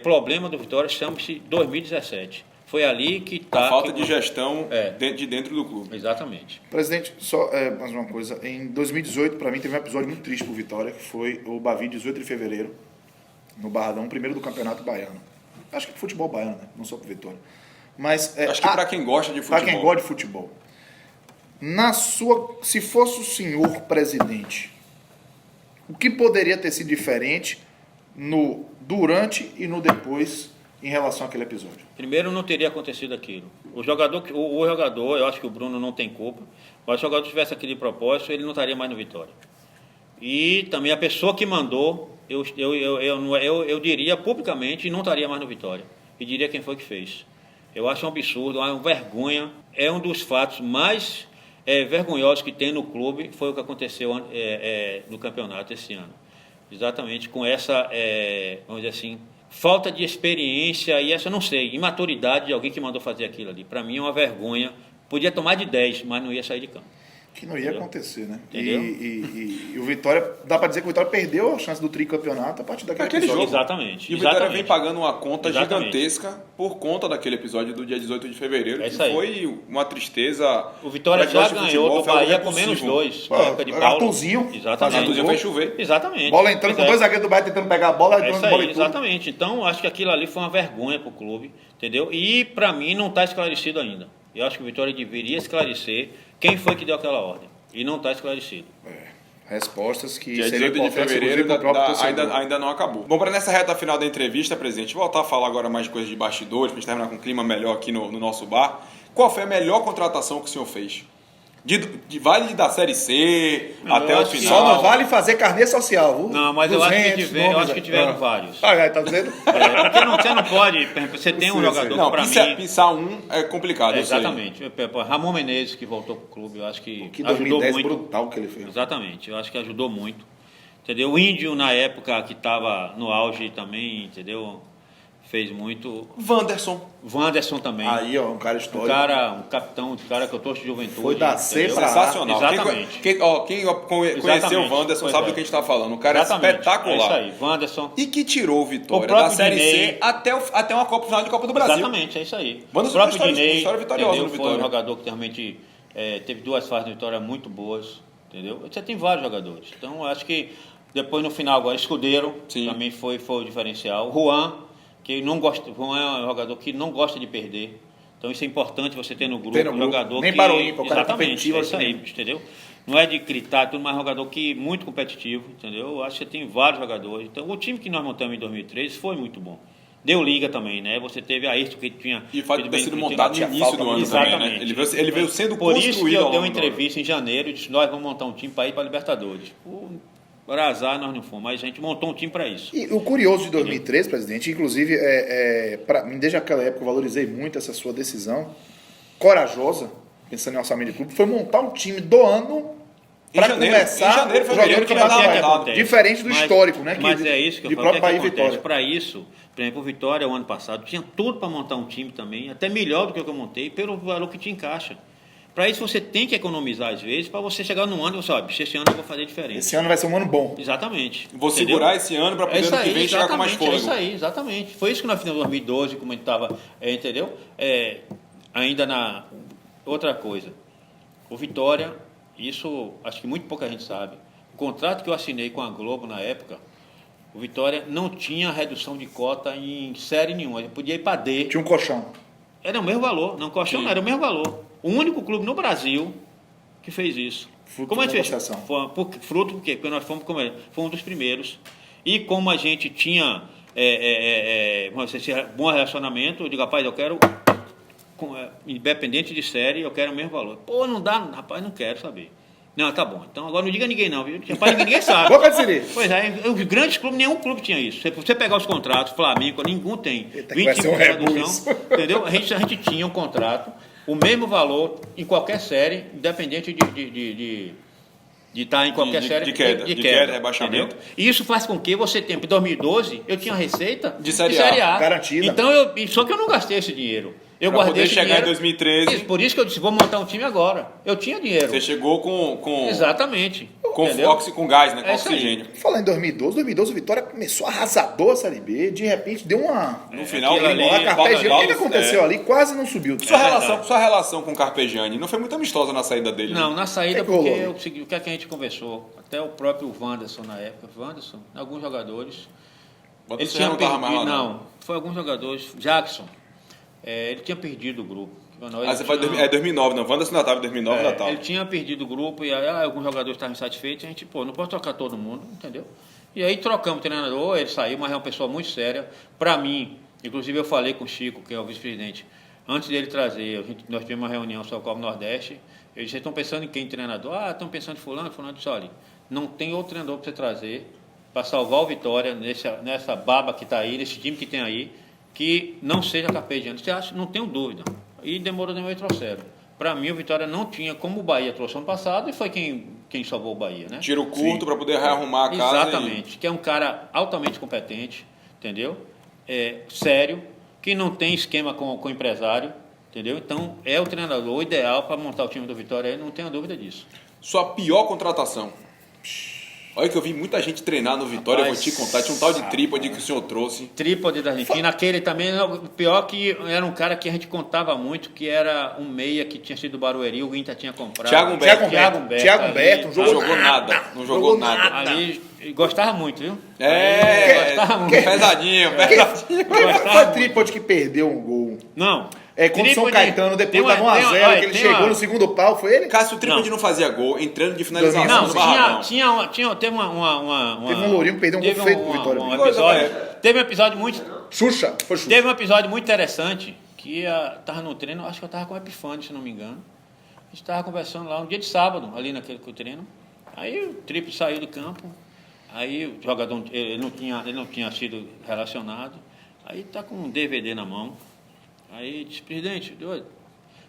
Speaker 3: problema do Vitória chama-se 2017. Foi ali que está...
Speaker 2: A falta de gestão de dentro do clube.
Speaker 3: Exatamente.
Speaker 1: Presidente, só mais uma coisa. Em 2018, para mim, teve um episódio muito triste pro Vitória, que foi o Bavi, 18 de fevereiro. no Barradão, primeiro do Campeonato Baiano. Acho que é futebol baiano, né? Não só pro Vitória. Mas,
Speaker 2: Acho que para quem gosta de futebol.
Speaker 1: Para quem gosta de futebol. Se fosse o senhor presidente, o que poderia ter sido diferente no durante e no depois em relação àquele episódio?
Speaker 3: Primeiro, não teria acontecido aquilo. O jogador, eu acho que o Bruno não tem culpa, mas se o jogador tivesse aquele propósito, ele não estaria mais no Vitória. E também a pessoa que mandou, eu diria publicamente, não estaria mais no Vitória. E diria quem foi que fez. Eu acho um absurdo, uma vergonha. É um dos fatos mais vergonhosos que tem no clube, foi o que aconteceu no campeonato esse ano. Exatamente com essa, vamos dizer assim, falta de experiência e essa, não sei, imaturidade de alguém que mandou fazer aquilo ali. Para mim é uma vergonha. Podia tomar de 10, mas não ia sair de campo.
Speaker 1: Que não ia acontecer, né?
Speaker 3: Entendeu?
Speaker 1: E o Vitória, dá para dizer que o Vitória perdeu a chance do tricampeonato a partir daquele
Speaker 2: Aquele
Speaker 1: episódio.
Speaker 2: jogo.
Speaker 3: Exatamente.
Speaker 2: E o Vitória vem pagando uma conta
Speaker 3: Exatamente.
Speaker 2: gigantesca por conta daquele episódio do dia 18 de fevereiro,
Speaker 3: É
Speaker 2: que
Speaker 3: isso aí.
Speaker 2: foi uma tristeza.
Speaker 3: O Vitória já ganhou do Bahia com
Speaker 2: menos
Speaker 3: menos 2.
Speaker 1: Pô, Arthurzinho.
Speaker 3: Exatamente.
Speaker 2: Arthurzinho fez chover.
Speaker 3: Exatamente.
Speaker 1: Bola entrando com dois zagueiros do Bahia tentando pegar a bola,
Speaker 3: É
Speaker 1: entrando
Speaker 3: isso
Speaker 1: com bola
Speaker 3: aí,
Speaker 1: e tudo.
Speaker 3: exatamente. Então, acho que aquilo ali foi uma vergonha para o clube, entendeu? E, para mim, não está esclarecido ainda. Eu acho que o Vitória deveria esclarecer quem foi que deu aquela ordem. E não está esclarecido.
Speaker 1: Respostas que
Speaker 2: Dia
Speaker 1: seriam
Speaker 2: 18 de
Speaker 1: importantes,
Speaker 2: fevereiro
Speaker 1: inclusive, pro próprio torcedor.
Speaker 2: ainda não acabou. Bom, para nessa reta final da entrevista, presidente, voltar a falar agora mais de coisas de bastidores, para a gente terminar com um clima melhor aqui no nosso bar. Qual foi a melhor contratação que o senhor fez? Vale da Série C até o
Speaker 3: acho que
Speaker 2: final.
Speaker 1: Só não vale fazer carnê social, viu?
Speaker 3: Não, mas eu acho
Speaker 1: 200
Speaker 3: que
Speaker 1: nomes,
Speaker 3: tiveram vários.
Speaker 1: Tá dizendo?
Speaker 3: Porque você não pode, por exemplo, você tem um
Speaker 1: Sim,
Speaker 3: jogador
Speaker 2: Não,
Speaker 3: para mim...
Speaker 2: pensar um é complicado. eu sei.
Speaker 3: Exatamente. Ramon Menezes, que voltou para o clube, eu acho que,
Speaker 1: Que
Speaker 3: ajudou
Speaker 1: 2010
Speaker 3: muito.
Speaker 1: brutal que ele fez.
Speaker 3: Exatamente, eu acho que ajudou muito. Entendeu? O Índio, na época que estava no auge também, entendeu? Fez muito. Wanderson também.
Speaker 1: Aí, ó, um cara histórico.
Speaker 3: Um capitão, que eu torço de juventude.
Speaker 1: Foi da C
Speaker 3: entendeu?
Speaker 1: pra A.
Speaker 2: Sensacional.
Speaker 3: Exatamente.
Speaker 2: Quem conheceu
Speaker 3: Exatamente.
Speaker 2: o Wanderson
Speaker 3: Pois
Speaker 2: sabe
Speaker 3: é.
Speaker 2: do que a gente está falando. O cara
Speaker 3: Exatamente.
Speaker 2: é espetacular.
Speaker 3: É isso aí, Wanderson.
Speaker 2: E que tirou o Vitória
Speaker 3: O próprio
Speaker 2: da Série
Speaker 3: Dinei.
Speaker 2: C até uma Copa, final de Copa do Brasil.
Speaker 3: Exatamente, é isso aí.
Speaker 2: Wanderson
Speaker 3: O próprio
Speaker 2: tem uma
Speaker 3: Dinei,
Speaker 2: história vitoriosa
Speaker 3: entendeu?
Speaker 2: no
Speaker 3: Foi um
Speaker 2: Vitória.
Speaker 3: jogador que realmente teve 2 fases no Vitória muito boas, entendeu? Você tem vários jogadores. Então, eu acho que depois no final agora, Escudeiro
Speaker 2: Sim.
Speaker 3: também foi o diferencial. Juan, que não gosta, Juan é um jogador que não gosta de perder. Então isso é importante você ter no grupo,
Speaker 1: Ter no
Speaker 3: um
Speaker 1: grupo.
Speaker 3: jogador
Speaker 1: Nem
Speaker 3: que...
Speaker 1: para o ímpar, o cara
Speaker 3: Exatamente,
Speaker 1: competitivo
Speaker 3: é isso aí,
Speaker 1: assim.
Speaker 3: entendeu? Não é de gritar, tudo, mas é um jogador que muito competitivo, entendeu? Eu acho que você tem vários jogadores. Então o time que nós montamos em 2013 foi muito bom. Deu liga também, né? Você teve a Ayrton que tinha...
Speaker 2: E o fato de ter sido
Speaker 3: que
Speaker 2: montado no
Speaker 3: tinha
Speaker 2: início
Speaker 3: falta
Speaker 2: do ano
Speaker 3: muito.
Speaker 2: também, né?
Speaker 3: Exatamente.
Speaker 2: Ele veio sendo
Speaker 3: Por
Speaker 2: construído
Speaker 3: isso que eu
Speaker 2: ao
Speaker 3: dei uma
Speaker 2: longo do ano.
Speaker 3: entrevista em janeiro e disse, nós vamos montar um time para ir para a Libertadores. Por azar nós não fomos, mas a gente montou um time para isso.
Speaker 1: E o curioso de 2013, presidente, inclusive, pra mim, desde aquela época eu valorizei muito essa sua decisão corajosa, pensando em orçamento de clube, foi montar um time do ano para começar
Speaker 2: em janeiro,
Speaker 1: o
Speaker 2: fevereiro,
Speaker 1: jogador que
Speaker 2: que
Speaker 1: dá
Speaker 2: vai dar
Speaker 1: mais.
Speaker 3: acontece?
Speaker 1: Diferente do histórico, né?
Speaker 3: Mas é isso que eu
Speaker 1: de
Speaker 3: falo. O que
Speaker 1: próprio
Speaker 3: é que
Speaker 1: Bahia e
Speaker 3: acontece?
Speaker 1: Vitória.
Speaker 3: Para isso, por exemplo, o Vitória, o ano passado, tinha tudo para montar um time também, até melhor do que o que eu montei, pelo valor que te encaixa. Para isso você tem que economizar às vezes, para você chegar num ano e você sabe, esse ano eu vou fazer diferente.
Speaker 1: Esse ano vai ser um ano bom.
Speaker 3: Exatamente.
Speaker 2: Vou
Speaker 3: Entendeu?
Speaker 2: segurar esse ano para poder
Speaker 3: isso
Speaker 2: ano que
Speaker 3: aí,
Speaker 2: vem chegar com mais
Speaker 3: exatamente,
Speaker 2: fôlego.
Speaker 3: É isso aí, exatamente. Foi isso que nós fizemos em 2012, como a gente estava, entendeu? Ainda na... Outra coisa, o Vitória, isso acho que muito pouca gente sabe, o contrato que eu assinei com a Globo na época, o Vitória não tinha redução de cota em série nenhuma, ele podia ir para D.
Speaker 1: Tinha um colchão.
Speaker 3: Era o mesmo valor, não colchão, não, era o mesmo valor. O único clube no Brasil que fez isso.
Speaker 1: Fruto
Speaker 3: Como a
Speaker 1: da
Speaker 3: gente fez?
Speaker 1: negociação.
Speaker 3: Fruto por quê? Porque nós fomos um dos primeiros. E como a gente tinha esse bom relacionamento, eu digo, rapaz, eu quero, independente de série, eu quero o mesmo valor. Pô, não dá, rapaz, não quero saber. Não, tá bom. Então agora não diga a ninguém não, viu? Rapaz, ninguém sabe.
Speaker 1: Boca de siri.
Speaker 3: Pois é, os grandes clubes, nenhum clube tinha isso. Se você pegar os contratos, Flamengo, nenhum tem.
Speaker 1: Eita, que vai ser um
Speaker 3: 25% de redução,
Speaker 1: rebus.
Speaker 3: entendeu? A gente tinha um contrato, o mesmo valor em qualquer série, independente de estar em qualquer série
Speaker 2: de queda, rebaixamento.
Speaker 3: entendeu? E isso faz com que você tenha, em 2012, eu tinha receita
Speaker 2: De Série A,
Speaker 1: garantida.
Speaker 3: Então, só que eu não gastei esse dinheiro. Eu
Speaker 2: Pra
Speaker 3: guardei
Speaker 2: poder
Speaker 3: esse
Speaker 2: chegar
Speaker 3: dinheiro.
Speaker 2: em 2013.
Speaker 3: Isso, por isso que eu disse, vou montar um time agora. Eu tinha dinheiro.
Speaker 2: Você chegou com
Speaker 3: Exatamente.
Speaker 2: com
Speaker 3: entendeu?
Speaker 2: com gás, né? Com
Speaker 3: É isso aí.
Speaker 2: oxigênio.
Speaker 1: Falar em 2012 o Vitória começou arrasador a Série B, de repente deu uma...
Speaker 2: No final,
Speaker 3: aquilo ali,
Speaker 1: a Carpegiani, o que
Speaker 2: é.
Speaker 1: aconteceu ali? Quase não subiu.
Speaker 2: Sua relação com o Carpegiani não foi muito amistosa na saída dele?
Speaker 3: Não,
Speaker 2: né?
Speaker 3: na saída,
Speaker 1: O que rolou?
Speaker 3: porque o que é que a gente conversou? Até o próprio Wanderson na época, alguns jogadores, Ele tinha perdido, não, foi alguns jogadores. Jackson, ele tinha perdido o grupo.
Speaker 2: Você fala 2009, não. Wanderson Natal, 2009, Natal.
Speaker 3: Ele tinha perdido o grupo e aí alguns jogadores estavam insatisfeitos. A gente, não pode trocar todo mundo, entendeu? E aí trocamos o treinador, ele saiu, mas é uma pessoa muito séria. Para mim, inclusive eu falei com o Chico, que é o vice-presidente, antes dele trazer, nós tivemos uma reunião sobre o Copa Nordeste. Eles estão pensando em quem treinador? Estão pensando em fulano disse, olha, não tem outro treinador para você trazer para salvar o Vitória nessa baba que está aí, nesse time que tem aí, que não seja capediano. Você acha? Não tenho dúvida. E demorou e trouxeram. Para mim, o Vitória não tinha, como o Bahia trouxe ano passado, e foi quem salvou o Bahia, né?
Speaker 2: Tiro curto para poder rearrumar a casa.
Speaker 3: Exatamente. Que é um cara altamente competente, entendeu? Sério, que não tem esquema com o empresário, entendeu? Então, é o treinador ideal para montar o time do Vitória, não tenho dúvida disso.
Speaker 2: Sua pior contratação? Olha que eu vi muita gente treinar no Vitória, eu vou te contar. Tinha um tal de trípode que o senhor trouxe.
Speaker 3: Trípode da Argentina, aquele também, o pior que era um cara que a gente contava muito, que era um meia que tinha sido do Barueri, o Inter tinha comprado.
Speaker 1: Thiago Humberto,
Speaker 2: não jogou nada. Não jogou nada.
Speaker 3: Ali, gostava muito, viu?
Speaker 2: Gostava muito. Pesadinho.
Speaker 1: Foi a trípode que perdeu um gol.
Speaker 3: Não.
Speaker 1: Contra o São Caetano, depois estava 1x0, que ele chegou no segundo pau, foi ele?
Speaker 2: Cássio, o Trípode não fazia gol, entrando de finalização no Barradão.
Speaker 3: Teve
Speaker 1: Teve um Lourinho que perdeu um gol feito pro Vitória.
Speaker 3: Teve um episódio muito...
Speaker 1: Xuxa.
Speaker 3: Teve um episódio muito interessante, que estava no treino, acho que eu estava com o Epifânio, se não me engano. A gente estava conversando lá, um dia de sábado, ali naquele treino. Aí o Trípode saiu do campo, aí o jogador, ele não tinha sido relacionado, aí está com um DVD na mão. Aí disse, presidente,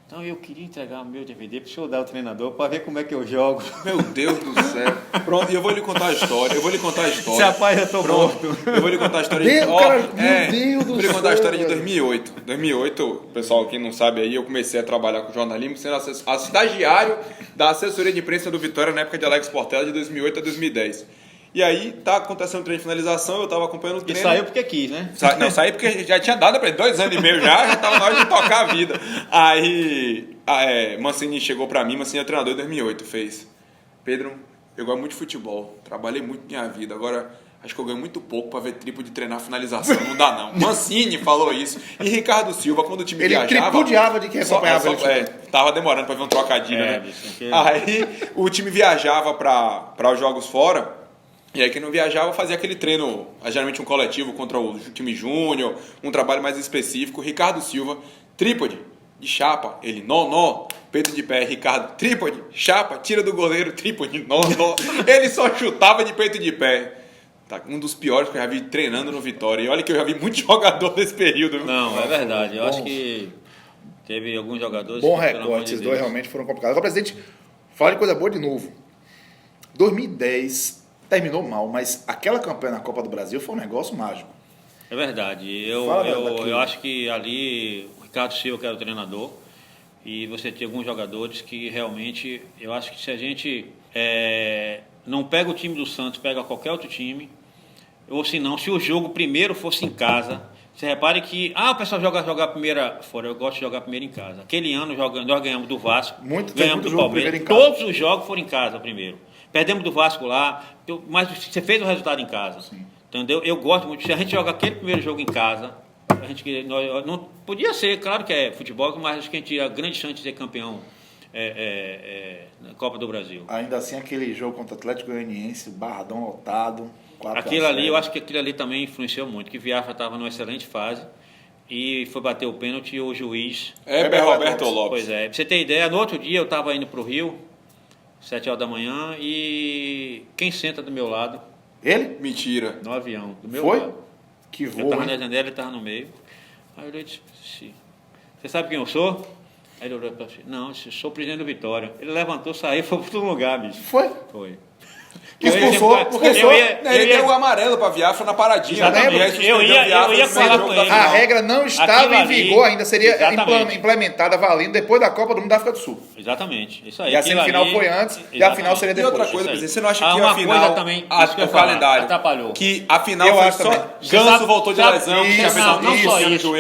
Speaker 3: então eu queria entregar o meu DVD para o senhor dar ao treinador para ver como é que eu jogo.
Speaker 2: Meu Deus do céu. Pronto, e eu vou lhe contar a história.
Speaker 3: Esse rapaz, eu tô morto.
Speaker 2: Eu vou lhe contar a história
Speaker 1: meu Deus do céu.
Speaker 2: Vou lhe contar a história de 2008. 2008, pessoal, quem não sabe aí, eu comecei a trabalhar com jornalismo, sendo estagiário da assessoria de imprensa do Vitória na época de Alex Portela, de 2008 a 2010. E aí, tá acontecendo o treino de finalização, eu tava acompanhando o treino.
Speaker 3: E saiu porque quis, né?
Speaker 2: Saí porque já tinha dado pra ele 2 anos e meio já tava na hora de tocar a vida. Aí, Mancini chegou pra mim, Mancini é treinador em 2008, fez. Pedro, eu gosto muito de futebol, trabalhei muito minha vida, agora acho que eu ganho muito pouco pra ver trípode treinar finalização, não dá não. Mancini falou isso. E Ricardo Silva, quando o time viajava...
Speaker 1: Ele tripudiava de quem acompanhava ele.
Speaker 2: Tava demorando pra ver um trocadilho, né? Aí, o time viajava pra os jogos fora... E aí quem não viajava fazia aquele treino, geralmente um coletivo contra o time júnior, um trabalho mais específico. Ricardo Silva, trípode, de chapa, ele nó, peito de pé, Ricardo, trípode, chapa, tira do goleiro, trípode, nó. Ele só chutava de peito de pé. Tá, um dos piores que eu já vi treinando no Vitória. E olha que eu já vi muito jogador nesse período.
Speaker 3: Não, é verdade. Eu acho que teve alguns jogadores...
Speaker 1: Bom recorde, esses dois realmente foram complicados. Agora, presidente, fala de coisa boa de novo. 2010... terminou mal, mas aquela campanha na Copa do Brasil foi um negócio mágico.
Speaker 3: É verdade. Eu acho que ali o Ricardo Silva, que era o treinador, e você tinha alguns jogadores que realmente, eu acho que se a gente não pega o time do Santos, pega qualquer outro time, ou se não, se o jogo primeiro fosse em casa, você repare que o pessoal jogar primeira fora, eu gosto de jogar primeiro em casa. Aquele ano nós ganhamos do Vasco, ganhamos do Palmeiras, todos os jogos foram em casa primeiro. Perdemos do Vasco lá, mas você fez o resultado em casa. Sim. Entendeu? Eu gosto muito. Se a gente joga aquele primeiro jogo em casa, nós não podia ser, claro que é futebol, mas acho que a gente tinha grande chance de ser campeão na Copa do Brasil.
Speaker 1: Ainda assim, aquele jogo contra o Atlético Goianiense, Barradão lotado.
Speaker 3: Aquilo ali, eu acho que aquilo ali também influenciou muito, que Viafra estava numa excelente fase e foi bater o pênalti e o juiz...
Speaker 2: Roberto Lopes.
Speaker 3: Pois é. Pra você ter ideia, no outro dia eu estava indo para o Rio, 7 horas da manhã, e quem senta do meu lado?
Speaker 1: Ele?
Speaker 2: Mentira.
Speaker 3: No avião, do meu
Speaker 1: Foi?
Speaker 3: lado.
Speaker 1: Que voo,
Speaker 3: eu estava na janela, ele estava no meio. Aí eu disse, você sabe quem eu sou? Aí ele olhou para mim, não, eu sou o presidente do Vitória. Ele levantou, saiu e foi para outro lugar, bicho.
Speaker 1: Foi?
Speaker 3: Foi.
Speaker 1: Porque
Speaker 2: ele deu o amarelo para Viafra na paradinha.
Speaker 3: Eu ia falar com ele.
Speaker 1: A regra não estava em vigor ainda, seria implementada valendo depois da Copa do Mundo da África do Sul.
Speaker 3: Exatamente, isso aí.
Speaker 1: E a semifinal foi antes e a final seria depois.
Speaker 2: E outra coisa, presidente, você não acha que a final,
Speaker 3: também,
Speaker 2: o calendário,
Speaker 3: atrapalhou?
Speaker 2: Que a final foi só Ganso voltou de lesão,
Speaker 3: não só isso.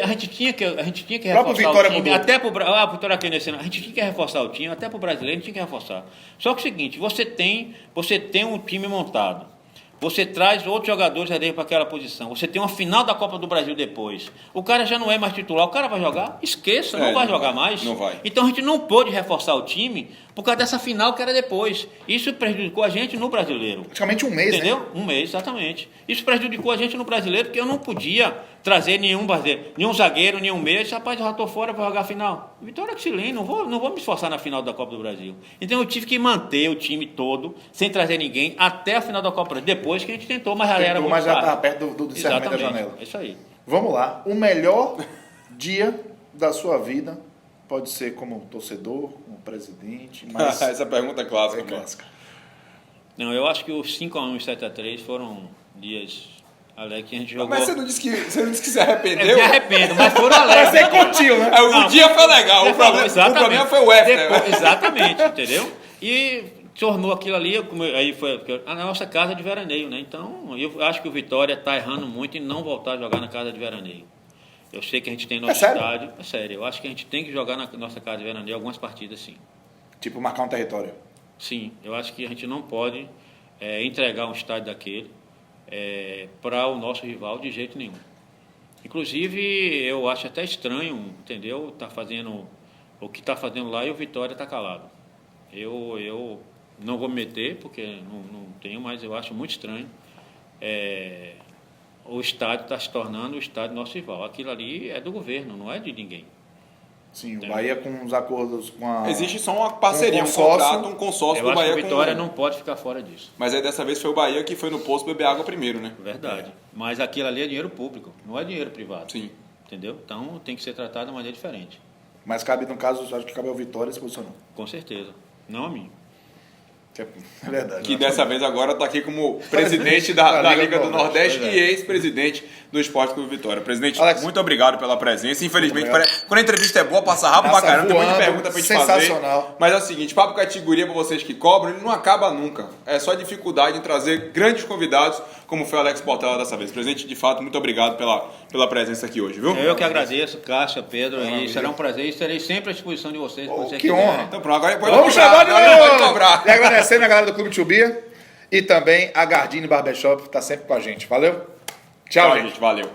Speaker 3: A gente tinha que reforçar o time, até pro Vitória aqui nesse ano, a gente tinha que reforçar o time, até pro brasileiro a gente tinha que reforçar. Só que é o seguinte, você tem um time montado. você traz outros jogadores ali para aquela posição. Você tem uma final da Copa do Brasil depois. O cara já não é mais titular. O cara vai jogar? Esqueça, não vai jogar mais.
Speaker 2: Não vai.
Speaker 3: Então a gente não pôde reforçar o time por causa dessa final que era depois. Isso prejudicou a gente no Brasileiro.
Speaker 1: Praticamente um mês,
Speaker 3: Entendeu?
Speaker 1: né?
Speaker 3: Um mês, exatamente. Isso prejudicou a gente no Brasileiro, porque eu não podia trazer nenhum brasileiro, nenhum zagueiro, nenhum meia. Esse rapaz, eu já estou fora para jogar a final. Vitória Xilém, não vou me esforçar na final da Copa do Brasil. Então eu tive que manter o time todo, sem trazer ninguém, até a final da Copa do Brasil. Depois que a gente tentou, mas já era muito
Speaker 1: Mas já
Speaker 3: tarde.
Speaker 1: estava perto do encerramento da janela.
Speaker 3: É isso aí.
Speaker 1: Vamos lá. O melhor dia da sua vida pode ser como torcedor, como presidente, mas
Speaker 2: Essa pergunta é clássica.
Speaker 1: é clássica.
Speaker 3: Não, eu acho que os 5-1 e 7-3 foram dias alegres que a gente jogou.
Speaker 2: Mas você não disse que se
Speaker 3: Eu
Speaker 2: arrependeu?
Speaker 3: me arrependo, mas foram alegres.
Speaker 1: Mas você curtiu, né?
Speaker 2: O dia foi legal, o problema foi o after.
Speaker 3: Exatamente, entendeu? E tornou aquilo ali, aí foi a nossa casa de veraneio, né? Então, eu acho que o Vitória está errando muito em não voltar a jogar na casa de veraneio. Eu sei que a gente tem nosso estádio. É sério, eu acho que a gente tem que jogar na nossa casa de veraneio algumas partidas, sim.
Speaker 1: Tipo, marcar um território.
Speaker 3: Sim, eu acho que a gente não pode entregar um estádio daquele para o nosso rival de jeito nenhum. Inclusive, eu acho até estranho, entendeu? Tá fazendo o que está fazendo lá e o Vitória está calado. Eu não vou me meter, porque não tenho, mas eu acho muito estranho. O estádio está se tornando o estádio nosso rival. Aquilo ali é do governo, não é de ninguém.
Speaker 1: Sim, o Bahia com os acordos com a...
Speaker 2: Existe só uma parceria, um consórcio
Speaker 3: Eu
Speaker 2: do
Speaker 3: acho
Speaker 2: Bahia
Speaker 3: que o Vitória não pode ficar fora disso.
Speaker 2: Mas aí dessa vez foi o Bahia que foi no posto beber água primeiro, né?
Speaker 3: Verdade. Mas aquilo ali é dinheiro público, não é dinheiro privado.
Speaker 2: Sim.
Speaker 3: Entendeu? Então tem que ser tratado de maneira diferente.
Speaker 1: Mas cabe, no caso, acho que cabe ao Vitória se posicionar.
Speaker 3: Com certeza. Não a mim.
Speaker 1: É verdade.
Speaker 2: Que dessa vez agora está aqui como presidente da Liga do Nordeste e ex-presidente do Esporte Clube Vitória. Presidente,
Speaker 1: Alex,
Speaker 2: muito obrigado pela presença. Infelizmente, quando a entrevista é boa, passa rápido pra caramba, tem muita pergunta pra gente
Speaker 1: sensacional.
Speaker 2: fazer. Mas é o seguinte, papo categoria pra vocês que cobram, ele não acaba nunca. É só dificuldade em trazer grandes convidados, como foi o Alex Portela dessa vez. Presidente, de fato, muito obrigado pela presença aqui hoje, viu?
Speaker 3: Eu que agradeço, Cássia, Pedro, e será um prazer e estarei sempre à disposição de vocês.
Speaker 1: Que honra.
Speaker 2: Então pronto, agora
Speaker 1: Vamos chamar de
Speaker 2: agora pode
Speaker 1: novo.
Speaker 2: cobrar.
Speaker 1: E agradecendo a galera do Clube Tchubia e também a Gardini Barbershop, que está sempre com a gente. Valeu? Tchau, gente.
Speaker 2: Valeu.